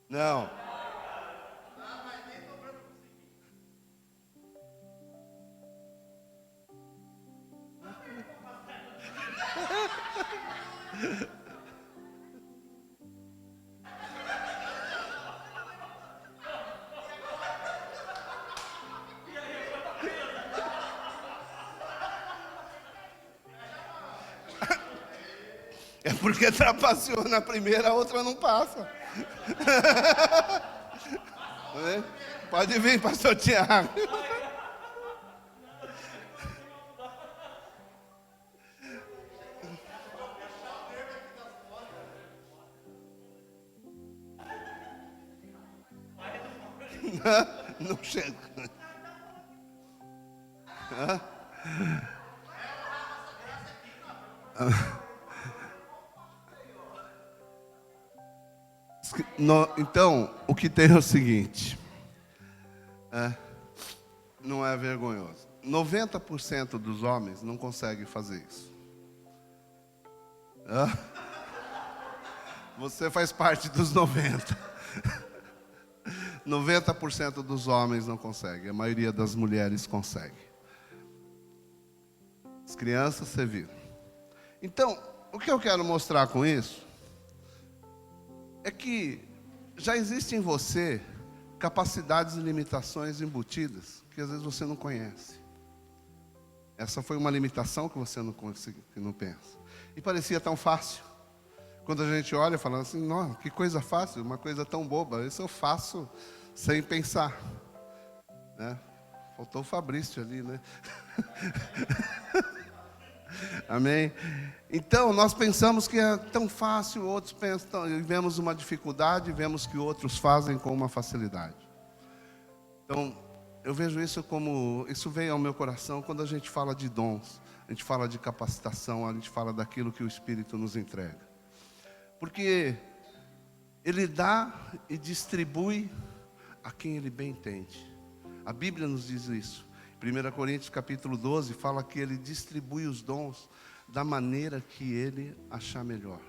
Não. É porque trapaceou na primeira, a outra não passa. Pode vir, pastor Tiago. Não chega. Então, o que tem é o seguinte. Não é vergonhoso. 90% dos homens não conseguem fazer isso. Você faz parte dos 90%. 90% dos homens não conseguem. A maioria das mulheres consegue. As crianças, você viu. Então, o que eu quero mostrar com isso é que já existe em você capacidades e limitações embutidas que às vezes você não conhece. Essa foi uma limitação que você não consegue, que não pensa. E parecia tão fácil. Quando a gente olha falando assim, nossa, que coisa fácil, uma coisa tão boba. Isso eu faço sem pensar. Né? Faltou o Fabrício ali, né? Amém? Então, nós pensamos que é tão fácil, outros pensam, vemos uma dificuldade, vemos que outros fazem com uma facilidade. Então, eu vejo isso como, isso veio ao meu coração quando a gente fala de dons, a gente fala de capacitação, a gente fala daquilo que o Espírito nos entrega. Porque Ele dá e distribui a quem Ele bem entende. A Bíblia nos diz isso. 1 Coríntios capítulo 12 fala que Ele distribui os dons da maneira que Ele achar melhor,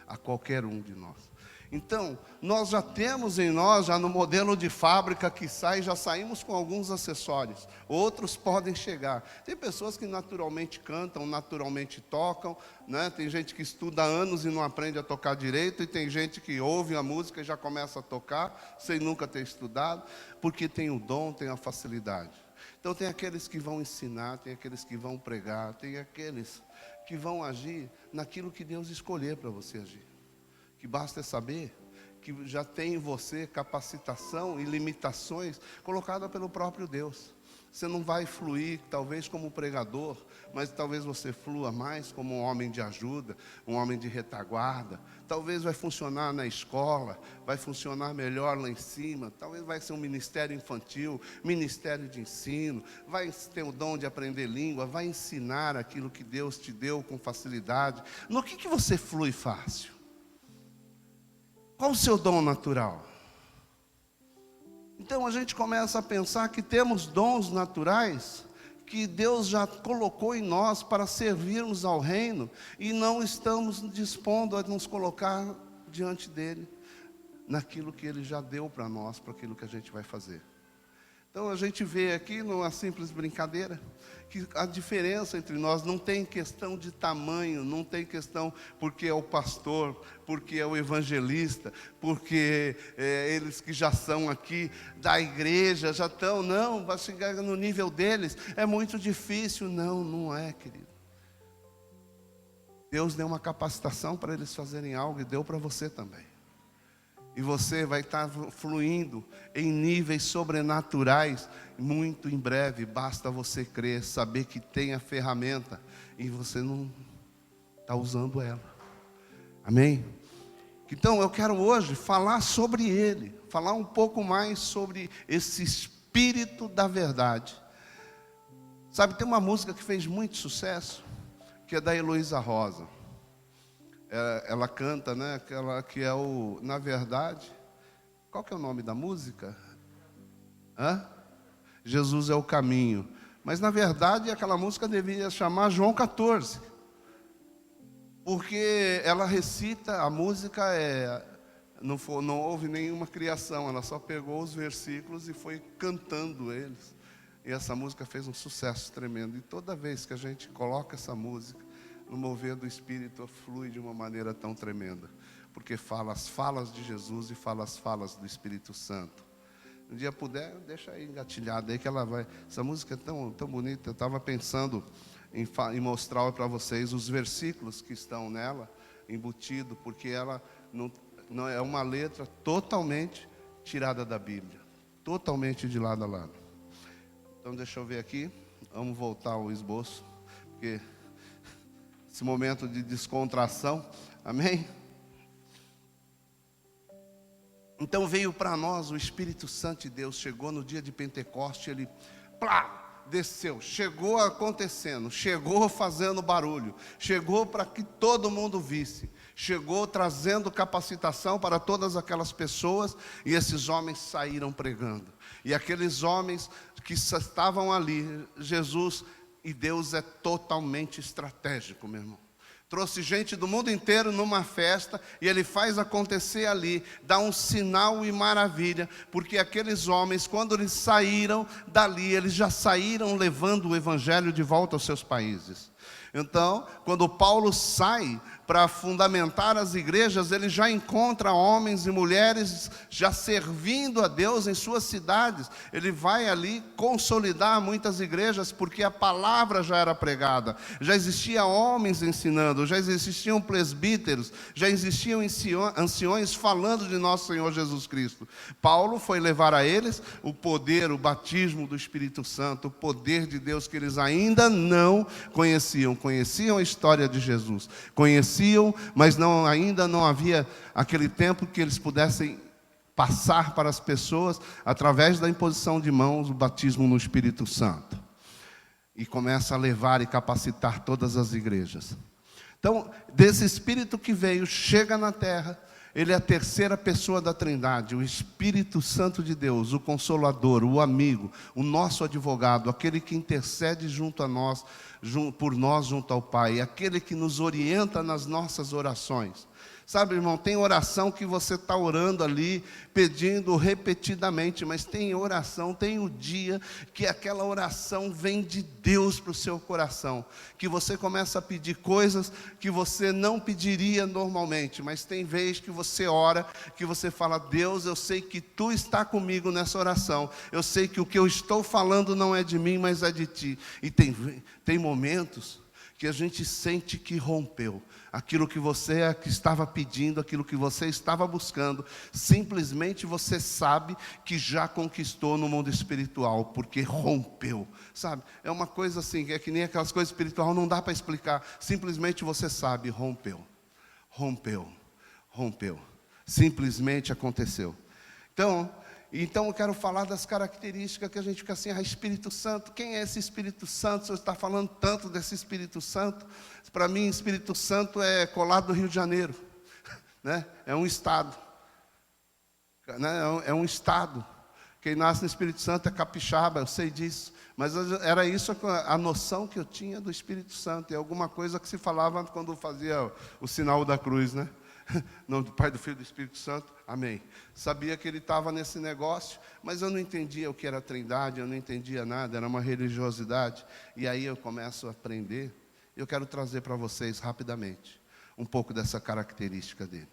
a qualquer um de nós. Então, nós já temos em nós, já no modelo de fábrica que sai, já saímos com alguns acessórios. Outros podem chegar. Tem pessoas que naturalmente cantam, naturalmente tocam, né? Tem gente que estuda há anos e não aprende a tocar direito, e tem gente que ouve a música e já começa a tocar, sem nunca ter estudado, porque tem o dom, tem a facilidade. Então tem aqueles que vão ensinar, tem aqueles que vão pregar, tem aqueles que vão agir naquilo que Deus escolher para você agir. Que basta saber que já tem em você capacitação e limitações colocadas pelo próprio Deus. Você não vai fluir, talvez como pregador, mas talvez você flua mais como um homem de ajuda, um homem de retaguarda. Talvez vai funcionar na escola, vai funcionar melhor lá em cima. Talvez vai ser um ministério infantil, ministério de ensino. Vai ter o dom de aprender língua, vai ensinar aquilo que Deus te deu com facilidade. No que você flui fácil? Qual o seu dom natural? Então a gente começa a pensar que temos dons naturais que Deus já colocou em nós para servirmos ao reino e não estamos dispondo a nos colocar diante dele naquilo que ele já deu para nós, para aquilo que a gente vai fazer. Então a gente vê aqui numa simples brincadeira que a diferença entre nós não tem questão de tamanho, não tem questão porque é o pastor, porque é o evangelista, porque eles que já são aqui da igreja, já estão, não, vai chegar no nível deles, é muito difícil. Não, não é, querido. Deus deu uma capacitação para eles fazerem algo e deu para você também. E você vai estar fluindo em níveis sobrenaturais muito em breve. Basta você crer, saber que tem a ferramenta e você não está usando ela. Amém? Então eu quero hoje falar sobre ele, falar um pouco mais sobre esse Espírito da verdade. Sabe, tem uma música que fez muito sucesso, que é da Heloísa Rosa. Ela canta, né, aquela que é o, na verdade, qual que é o nome da música? Jesus é o caminho. Mas na verdade aquela música deveria chamar João 14. Porque ela recita, a música não houve nenhuma criação, ela só pegou os versículos e foi cantando eles. E essa música fez um sucesso tremendo. E toda vez que a gente coloca essa música, no mover do Espírito flui de uma maneira tão tremenda, porque fala as falas de Jesus e fala as falas do Espírito Santo. Um dia puder, deixa aí engatilhada aí que ela vai. Essa música é tão, tão bonita. Eu estava pensando em mostrar para vocês os versículos que estão nela, embutido, porque ela não é uma letra totalmente tirada da Bíblia, totalmente de lado a lado. Então deixa eu ver aqui, vamos voltar ao esboço, porque esse momento de descontração, amém? Então veio para nós o Espírito Santo de Deus, chegou no dia de Pentecoste, ele desceu, chegou acontecendo, chegou fazendo barulho, chegou para que todo mundo visse, chegou trazendo capacitação para todas aquelas pessoas, e esses homens saíram pregando. E aqueles homens que estavam ali, Jesus e Deus é totalmente estratégico, meu irmão. Trouxe gente do mundo inteiro numa festa e ele faz acontecer ali, dá um sinal e maravilha, porque aqueles homens, quando eles saíram dali, eles já saíram levando o evangelho de volta aos seus países. Então, quando Paulo sai para fundamentar as igrejas, ele já encontra homens e mulheres já servindo a Deus em suas cidades. Ele vai ali consolidar muitas igrejas, porque a palavra já era pregada. Já existiam homens ensinando, já existiam presbíteros, já existiam anciões falando de nosso Senhor Jesus Cristo. Paulo foi levar a eles o poder, o batismo do Espírito Santo, o poder de Deus que eles ainda não conheciam. Conheciam a história de Jesus, conheciam, mas ainda não havia aquele tempo que eles pudessem passar para as pessoas, através da imposição de mãos, o batismo no Espírito Santo. E começa a levar e capacitar todas as igrejas. Então, desse Espírito que veio, chega na terra, ele é a terceira pessoa da Trindade, o Espírito Santo de Deus, o Consolador, o amigo, o nosso advogado, aquele que intercede junto a nós, por nós junto ao Pai, aquele que nos orienta nas nossas orações. Sabe, irmão, tem oração que você está orando ali, pedindo repetidamente, mas tem oração, tem o dia que aquela oração vem de Deus para o seu coração, que você começa a pedir coisas que você não pediria normalmente, mas tem vez que você ora, que você fala: Deus, eu sei que Tu está comigo nessa oração, eu sei que o que eu estou falando não é de mim, mas é de Ti. E tem momentos que a gente sente que rompeu. Aquilo que você que estava pedindo, aquilo que você estava buscando, simplesmente você sabe que já conquistou no mundo espiritual, porque rompeu, sabe? É uma coisa assim, é que nem aquelas coisas espirituais, não dá para explicar. Simplesmente você sabe, rompeu. Simplesmente aconteceu. Então eu quero falar das características que a gente fica assim: Espírito Santo, quem é esse Espírito Santo? O senhor está falando tanto desse Espírito Santo. Para mim, Espírito Santo é colado do Rio de Janeiro, né? É um estado, né? É um estado Quem nasce no Espírito Santo é capixaba, eu sei disso. Mas era isso a noção que eu tinha do Espírito Santo. É alguma coisa que se falava quando fazia o sinal da cruz, né? Não, do Pai, do Filho e do Espírito Santo, amém. Sabia que ele estava nesse negócio, mas eu não entendia o que era trindade, eu não entendia nada, era uma religiosidade. E aí eu começo a aprender. Eu quero trazer para vocês rapidamente um pouco dessa característica dele.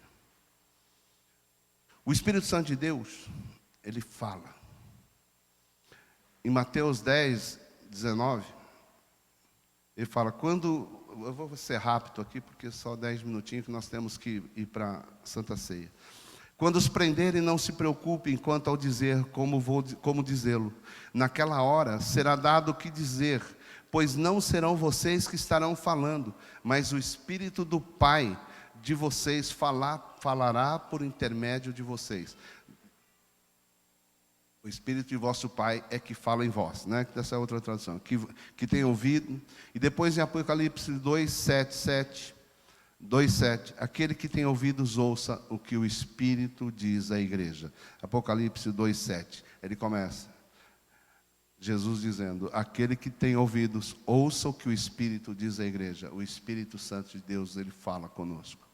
O Espírito Santo de Deus, ele fala. Em Mateus 10, 19, ele fala, eu vou ser rápido aqui, porque só 10 minutinhos que nós temos que ir para a Santa Ceia. Quando os prenderem, não se preocupem quanto ao dizer, como dizê-lo. Naquela hora será dado o que dizer, pois não serão vocês que estarão falando, mas o Espírito do Pai de vocês falará por intermédio de vocês. O Espírito de vosso Pai é que fala em vós, né? Essa é outra tradução. Que tem ouvido. E depois em Apocalipse 2:7, aquele que tem ouvidos ouça o que o Espírito diz à igreja. Apocalipse 2:7, ele começa. Jesus dizendo, aquele que tem ouvidos, ouça o que o Espírito diz à igreja. O Espírito Santo de Deus, ele fala conosco.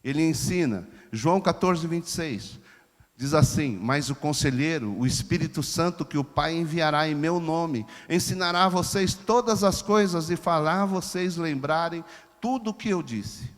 Ele ensina, João 14:26, diz assim, mas o conselheiro, o Espírito Santo que o Pai enviará em meu nome, ensinará a vocês todas as coisas e fará a vocês lembrarem tudo o que eu disse.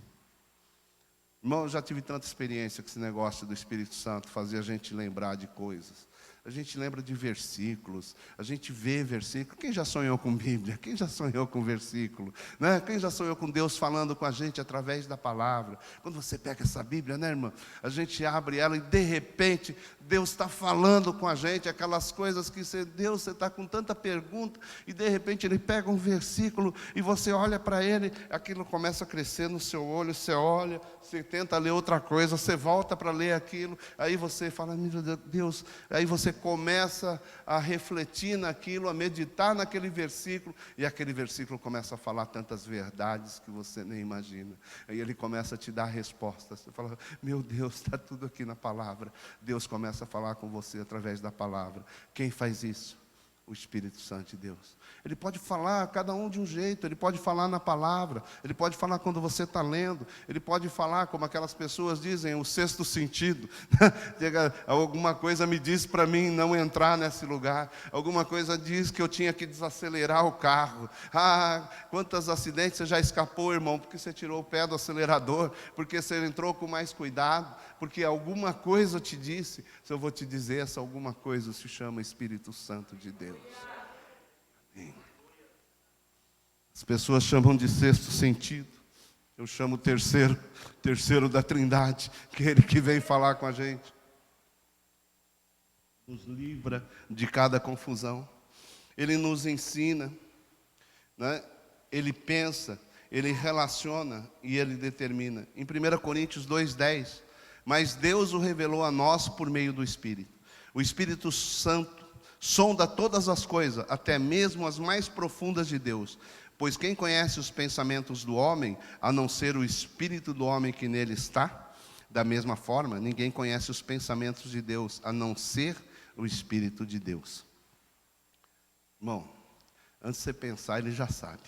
Irmão, eu já tive tanta experiência com esse negócio do Espírito Santo, fazia a gente lembrar de coisas. A gente lembra de versículos, a gente vê versículos. Quem já sonhou com Bíblia? Quem já sonhou com versículo? Né? Quem já sonhou com Deus falando com a gente através da palavra? Quando você pega essa Bíblia, né, irmão? A gente abre ela e de repente Deus está falando com a gente, aquelas coisas que você está com tanta pergunta e de repente Ele pega um versículo e você olha para ele, aquilo começa a crescer no seu olho, você olha, você tenta ler outra coisa, você volta para ler aquilo, aí você fala, meu Deus, aí você começa a refletir naquilo, a meditar naquele versículo, e aquele versículo começa a falar tantas verdades que você nem imagina. Aí ele começa a te dar respostas. Você fala, meu Deus, está tudo aqui na palavra. Deus começa a falar com você através da palavra. Quem faz isso? O Espírito Santo de Deus. Ele pode falar, cada um de um jeito. Ele pode falar na palavra. Ele pode falar quando você está lendo. Ele pode falar, como aquelas pessoas dizem, o sexto sentido. Alguma coisa me diz para mim não entrar nesse lugar. Alguma coisa diz que eu tinha que desacelerar o carro. Ah, quantos acidentes você já escapou, irmão, porque você tirou o pé do acelerador, porque você entrou com mais cuidado, porque alguma coisa te disse. Se eu vou te dizer, essa alguma coisa se chama Espírito Santo de Deus. As pessoas chamam de sexto sentido. Eu chamo terceiro da Trindade, que é Ele que vem falar com a gente. Nos livra de cada confusão. Ele nos ensina, né? Ele pensa, Ele relaciona e Ele determina. Em 1 Coríntios 2:10, mas Deus o revelou a nós por meio do Espírito. O Espírito Santo sonda todas as coisas, até mesmo as mais profundas de Deus. Pois quem conhece os pensamentos do homem, a não ser o espírito do homem que nele está? Da mesma forma, ninguém conhece os pensamentos de Deus, a não ser o Espírito de Deus. Irmão, antes de você pensar, Ele já sabe.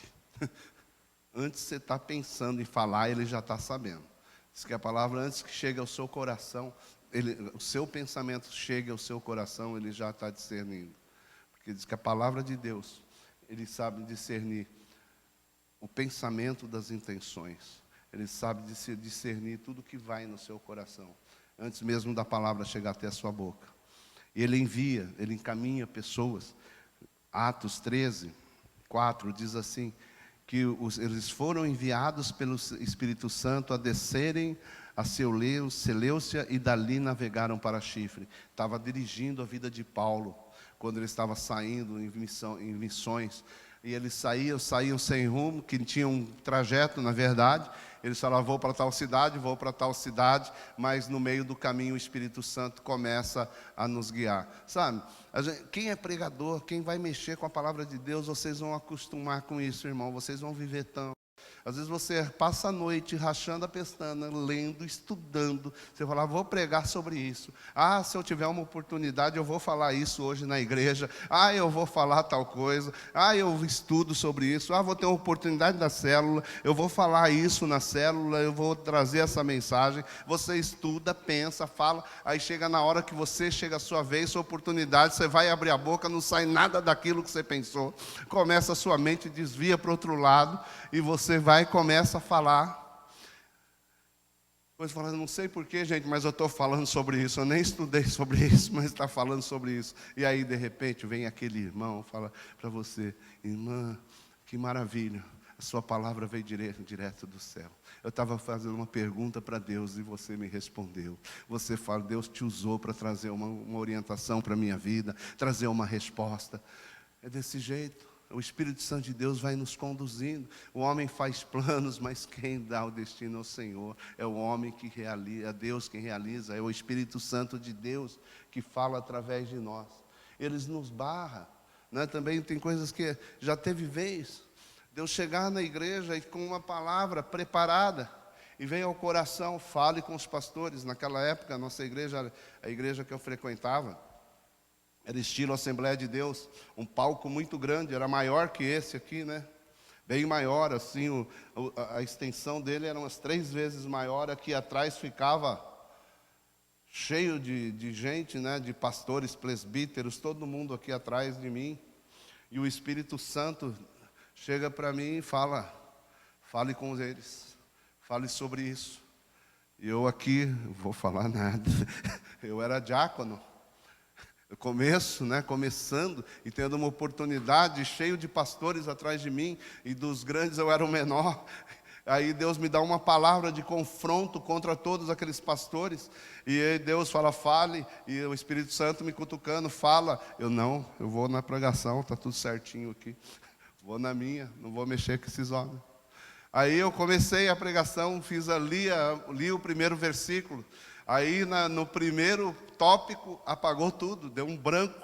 Antes de você estar pensando em falar, Ele já está sabendo. Diz que a palavra, antes que chegue ao seu coração, o seu pensamento chegue ao seu coração, Ele já está discernindo. Porque diz que a palavra de Deus, Ele sabe discernir o pensamento das intenções. Ele sabe discernir tudo que vai no seu coração, antes mesmo da palavra chegar até a sua boca. E Ele envia, Ele encaminha pessoas. Atos 13:4 diz assim, que eles foram enviados pelo Espírito Santo a descerem a Seleucia e dali navegaram para Chifre. Estava dirigindo a vida de Paulo, quando ele estava saindo em missões. E eles saíam sem rumo, que tinham um trajeto, na verdade. Eles falavam, vou para tal cidade, mas no meio do caminho o Espírito Santo começa a nos guiar. Sabe, quem é pregador, quem vai mexer com a palavra de Deus, vocês vão acostumar com isso, irmão. Vocês vão viver tão. Às vezes você passa a noite rachando a pestana, lendo, estudando. Você fala, vou pregar sobre isso. Ah, se eu tiver uma oportunidade, eu vou falar isso hoje na igreja. Ah, eu vou falar tal coisa. Ah, eu estudo sobre isso. Ah, vou ter uma oportunidade na célula. Eu vou falar isso na célula. Eu vou trazer essa mensagem. Você estuda, pensa, fala. Aí chega na hora que você chega a sua vez, sua oportunidade, você vai abrir a boca, não sai nada daquilo que você pensou. Começa a sua mente, desvia para o outro lado. E você vai e começa a falar. Depois fala, não sei porquê, gente, mas eu estou falando sobre isso. Eu nem estudei sobre isso, mas está falando sobre isso. E aí, de repente, vem aquele irmão, fala para você, irmã, que maravilha, a sua palavra veio direto do céu. Eu estava fazendo uma pergunta para Deus e você me respondeu. Você fala, Deus te usou para trazer uma orientação para a minha vida, trazer uma resposta. É desse jeito. O Espírito Santo de Deus vai nos conduzindo. O homem faz planos, mas quem dá o destino é o Senhor. É o homem que realiza, é Deus quem realiza. É o Espírito Santo de Deus que fala através de nós. Eles nos barram, né? Também tem coisas que já teve vez de eu chegar na igreja e com uma palavra preparada, e veio ao coração, fale com os pastores. Naquela época, a nossa igreja, a igreja que eu frequentava, era estilo Assembleia de Deus, um palco muito grande, era maior que esse aqui, né? Bem maior, assim, a extensão dele era umas 3 vezes maior. Aqui atrás ficava cheio de gente, né? De pastores, presbíteros, todo mundo aqui atrás de mim. E o Espírito Santo chega para mim e fala, fale com eles, fale sobre isso. E eu aqui, não vou falar nada, eu era diácono. Começando e tendo uma oportunidade, cheio de pastores atrás de mim, e dos grandes eu era o menor. Aí Deus me dá uma palavra de confronto contra todos aqueles pastores, e aí Deus fala, fale, e o Espírito Santo me cutucando, fala. Eu vou na pregação, está tudo certinho aqui, vou na minha, não vou mexer com esses homens. Aí eu comecei a pregação, li o primeiro versículo. Aí no primeiro tópico apagou tudo, deu um branco.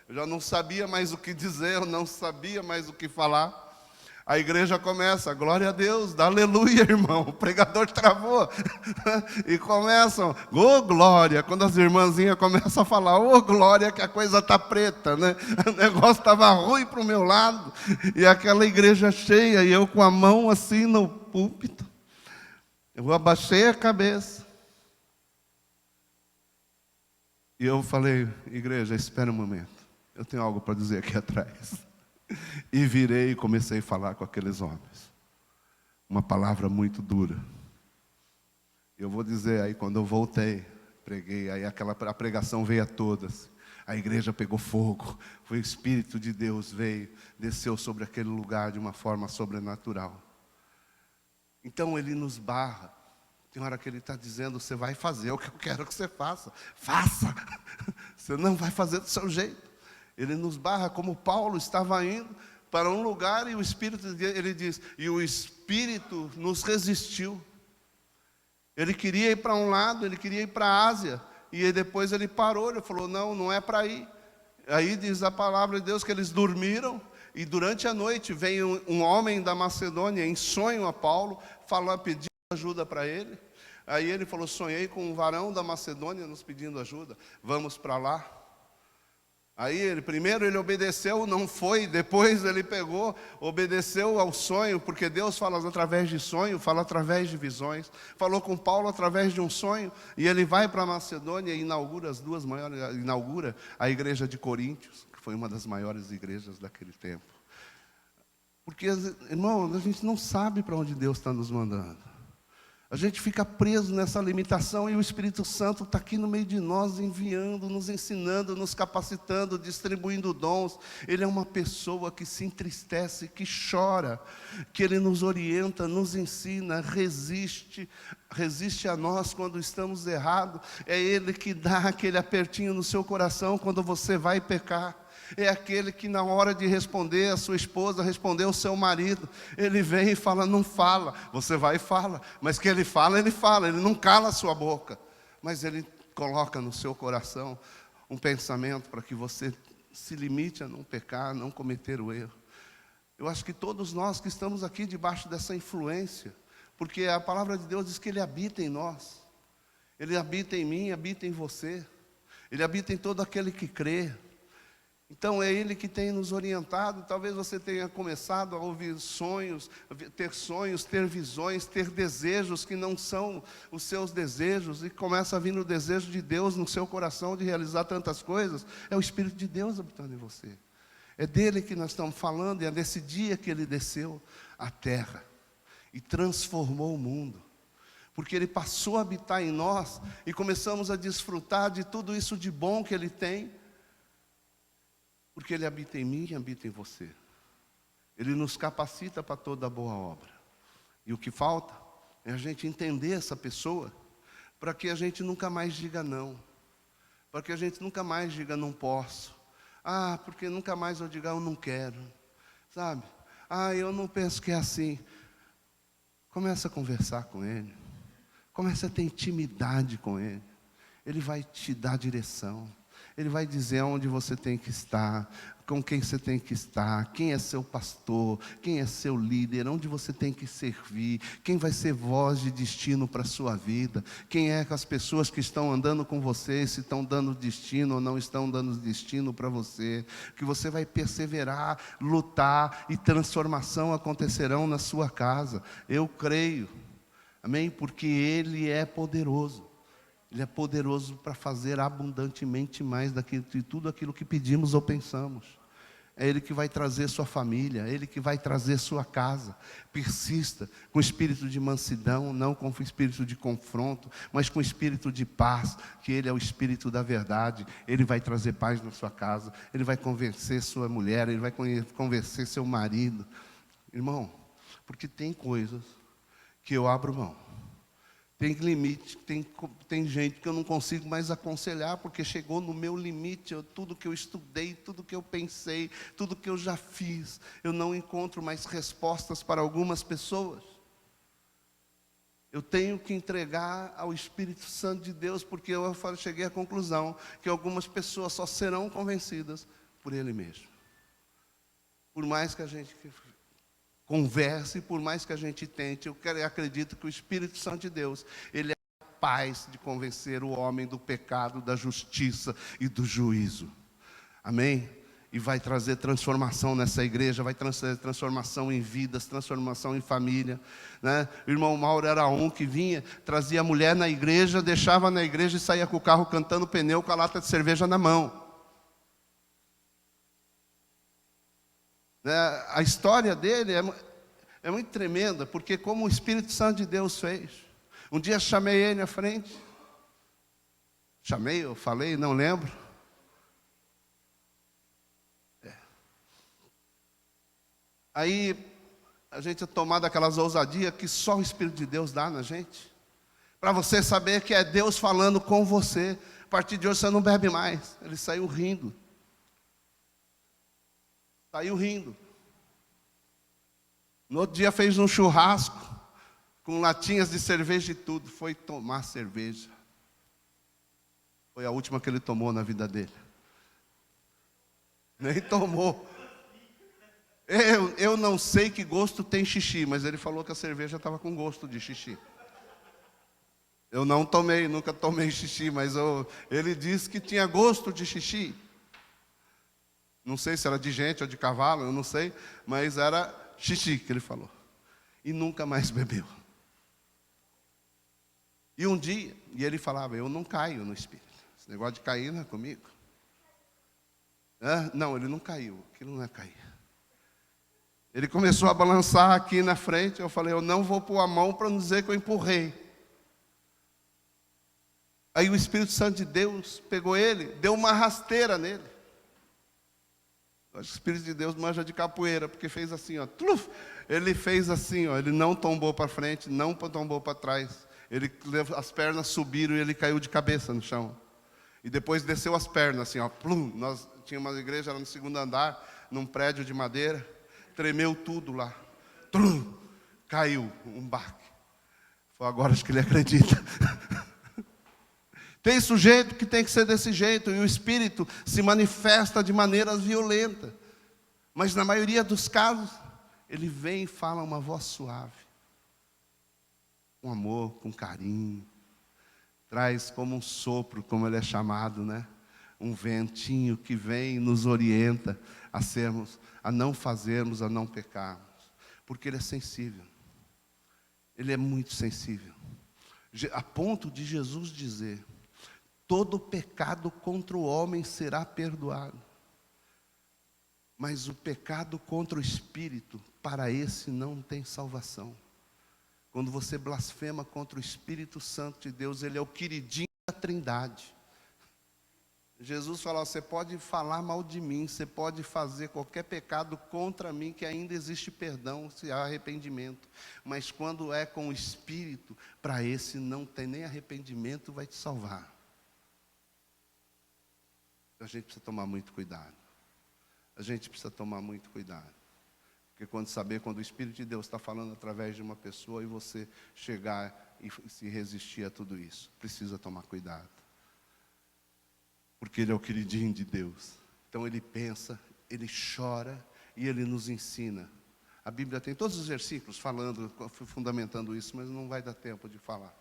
Eu já não sabia mais o que dizer, eu não sabia mais o que falar. A igreja começa, glória a Deus, dá aleluia, irmão. O pregador travou. E começam, ô glória. Quando as irmãzinhas começam a falar, ô glória, que a coisa está preta, né? O negócio estava ruim para o meu lado. E aquela igreja cheia, e eu com a mão assim no púlpito. Eu abaixei a cabeça. E eu falei, igreja, espera um momento. Eu tenho algo para dizer aqui atrás. E virei e comecei a falar com aqueles homens. Uma palavra muito dura. Eu vou dizer, aí quando eu voltei, preguei, aí a pregação veio a todas. A igreja pegou fogo. Foi o Espírito de Deus veio, desceu sobre aquele lugar de uma forma sobrenatural. Então ele nos barra. Tem hora que ele está dizendo, você vai fazer o que eu quero que você faça. Faça! Você não vai fazer do seu jeito. Ele nos barra, como Paulo estava indo para um lugar e o Espírito, ele diz, e o Espírito nos resistiu. Ele queria ir para um lado, ele queria ir para a Ásia. E aí depois ele parou, ele falou, não é para ir. Aí diz a palavra de Deus que eles dormiram. E durante a noite veio um homem da Macedônia em sonho a Paulo, pedindo ajuda para ele. Aí ele falou, sonhei com um varão da Macedônia nos pedindo ajuda, vamos para lá. Aí primeiro ele obedeceu, não foi, depois ele obedeceu ao sonho, porque Deus fala através de sonho, fala através de visões. Falou com Paulo através de um sonho, e ele vai para a Macedônia e inaugura a igreja de Coríntios, que foi uma das maiores igrejas daquele tempo. Porque, irmão, a gente não sabe para onde Deus está nos mandando. A gente fica preso nessa limitação e o Espírito Santo está aqui no meio de nós, enviando, nos ensinando, nos capacitando, distribuindo dons. Ele é uma pessoa que se entristece, que chora, que Ele nos orienta, nos ensina, resiste a nós quando estamos errados. É Ele que dá aquele apertinho no seu coração quando você vai pecar. É aquele que na hora de responder a sua esposa, responder ao seu marido, ele vem e fala, não fala. Você vai e fala, mas que ele fala, ele não cala a sua boca. Mas ele coloca no seu coração um pensamento para que você se limite a não pecar, não cometer o erro. Eu acho que todos nós que estamos aqui debaixo dessa influência, porque a palavra de Deus diz que Ele habita em nós. Ele habita em mim, habita em você. Ele habita em todo aquele que crê. Então é Ele que tem nos orientado. Talvez você tenha começado a ouvir sonhos, ter visões, ter desejos que não são os seus desejos, e começa a vir o desejo de Deus no seu coração de realizar tantas coisas. É o Espírito de Deus habitando em você. É dele que nós estamos falando, e é nesse dia que Ele desceu à terra e transformou o mundo. Porque Ele passou a habitar em nós e começamos a desfrutar de tudo isso de bom que Ele tem. Porque Ele habita em mim e habita em você. Ele nos capacita para toda boa obra. E o que falta é a gente entender essa pessoa, para que a gente nunca mais diga não. Para que a gente nunca mais diga não posso. Porque nunca mais eu diga eu não quero. Sabe? Eu não penso que é assim. Começa a conversar com Ele. Começa a ter intimidade com Ele. Ele vai te dar direção. Ele vai dizer onde você tem que estar, com quem você tem que estar, quem é seu pastor, quem é seu líder, onde você tem que servir, quem vai ser voz de destino para a sua vida, quem é as pessoas que estão andando com você, se estão dando destino ou não estão dando destino para você, que você vai perseverar, lutar e transformação acontecerão na sua casa. Eu creio, amém? Porque Ele é poderoso. Ele é poderoso para fazer abundantemente mais de tudo aquilo que pedimos ou pensamos. É Ele que vai trazer sua família, é Ele que vai trazer sua casa. Persista com espírito de mansidão, não com espírito de confronto, mas com espírito de paz, que Ele é o espírito da verdade. Ele vai trazer paz na sua casa, Ele vai convencer sua mulher, Ele vai convencer seu marido. Irmão, porque tem coisas que eu abro mão. Tem limite, tem gente que eu não consigo mais aconselhar, porque chegou no meu limite. Tudo que eu estudei, tudo que eu pensei, tudo que eu já fiz, eu não encontro mais respostas para algumas pessoas. Eu tenho que entregar ao Espírito Santo de Deus, porque eu cheguei à conclusão que algumas pessoas só serão convencidas por Ele mesmo. Por mais que a gente converse, por mais que a gente tente, eu acredito que o Espírito Santo de Deus, Ele é capaz de convencer o homem do pecado, da justiça e do juízo. Amém? E vai trazer transformação nessa igreja, vai trazer transformação em vidas, transformação em família, né? O irmão Mauro era um que vinha, trazia a mulher na igreja, deixava na igreja e saía com o carro cantando pneu com a lata de cerveja na mão. A história dele é muito tremenda, porque como o Espírito Santo de Deus fez. Um dia chamei ele à frente. Chamei, eu falei, não lembro. Aí a gente é tomado aquelas ousadias que só o Espírito de Deus dá na gente. Para você saber que é Deus falando com você. A partir de hoje você não bebe mais. Ele saiu rindo. Saiu rindo. No outro dia fez um churrasco, com latinhas de cerveja e tudo. Foi tomar cerveja. Foi a última que ele tomou na vida dele. Nem tomou. Eu não sei que gosto tem xixi, mas ele falou que a cerveja estava com gosto de xixi. Eu não tomei, nunca tomei xixi, mas ele disse que tinha gosto de xixi. Não sei se era de gente ou de cavalo, eu não sei, mas era xixi que ele falou. E nunca mais bebeu. E um dia, e ele falava, eu não caio no espírito. Esse negócio de cair não é comigo. Não, ele não caiu, aquilo não é cair. Ele começou a balançar aqui na frente, eu falei, eu não vou pôr a mão para não dizer que eu empurrei. Aí o Espírito Santo de Deus pegou ele, deu uma rasteira nele. O Espírito de Deus manja de capoeira, porque fez assim, ó. Ele fez assim, ó. Ele não tombou para frente, não tombou para trás. As pernas subiram e ele caiu de cabeça no chão. E depois desceu as pernas, assim, ó. Plum. Nós tínhamos uma igreja, era no segundo andar, num prédio de madeira. Tremeu tudo lá. Caiu um baque. Foi agora acho que ele acredita. Tem sujeito que tem que ser desse jeito, e o Espírito se manifesta de maneiras violentas. Mas na maioria dos casos, Ele vem e fala uma voz suave, com amor, com carinho, traz como um sopro, como ele é chamado, né? Um ventinho que vem e nos orienta a não fazermos, a não pecarmos, porque ele é sensível, ele é muito sensível, a ponto de Jesus dizer: todo pecado contra o homem será perdoado, mas o pecado contra o Espírito, para esse não tem salvação. Quando você blasfema contra o Espírito Santo de Deus, ele é o queridinho da Trindade. Jesus falou: você pode falar mal de mim, você pode fazer qualquer pecado contra mim, que ainda existe perdão, se há arrependimento. Mas quando é com o Espírito, para esse não tem nem arrependimento, vai te salvar. A gente precisa tomar muito cuidado. A gente precisa tomar muito cuidado. Porque quando o Espírito de Deus está falando através de uma pessoa e você chegar e se resistir a tudo isso, precisa tomar cuidado. Porque ele é o queridinho de Deus. Então ele pensa, ele chora e ele nos ensina. A Bíblia tem todos os versículos fundamentando isso, mas não vai dar tempo de falar.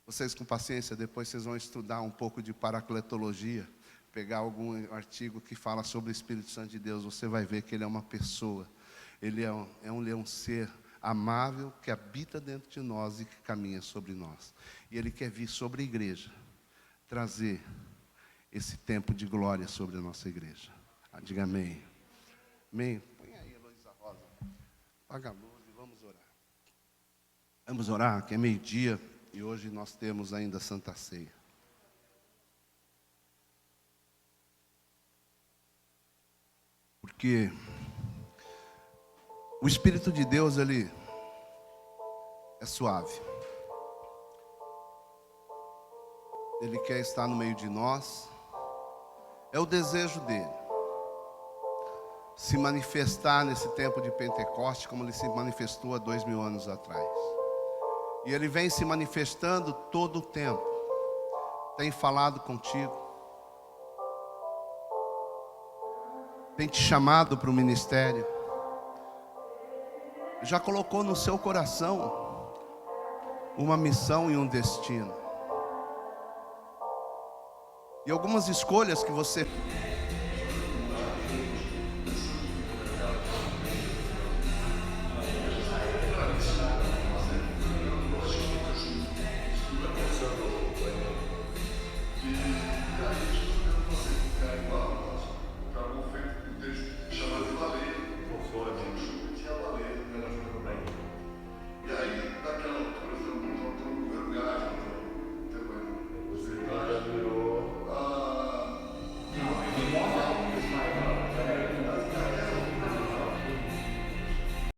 Vocês com paciência, depois vocês vão estudar um pouco de paracletologia, pegar algum artigo que fala sobre o Espírito Santo de Deus, você vai ver que ele é uma pessoa, ele é um ser amável que habita dentro de nós e que caminha sobre nós. E ele quer vir sobre a igreja, trazer esse tempo de glória sobre a nossa igreja. Diga amém. Amém. Põe aí, Heloísa Rosa. Apaga a luz e vamos orar. Vamos orar, que é meio-dia e hoje nós temos ainda a Santa Ceia. Porque o Espírito de Deus, ele é suave. Ele quer estar no meio de nós. É o desejo dele se manifestar nesse tempo de Pentecoste, como ele se manifestou há 2000 anos atrás. E ele vem se manifestando todo o tempo. Tem falado contigo. Tem te chamado para o ministério. Já colocou no seu coração uma missão e um destino. E algumas escolhas que você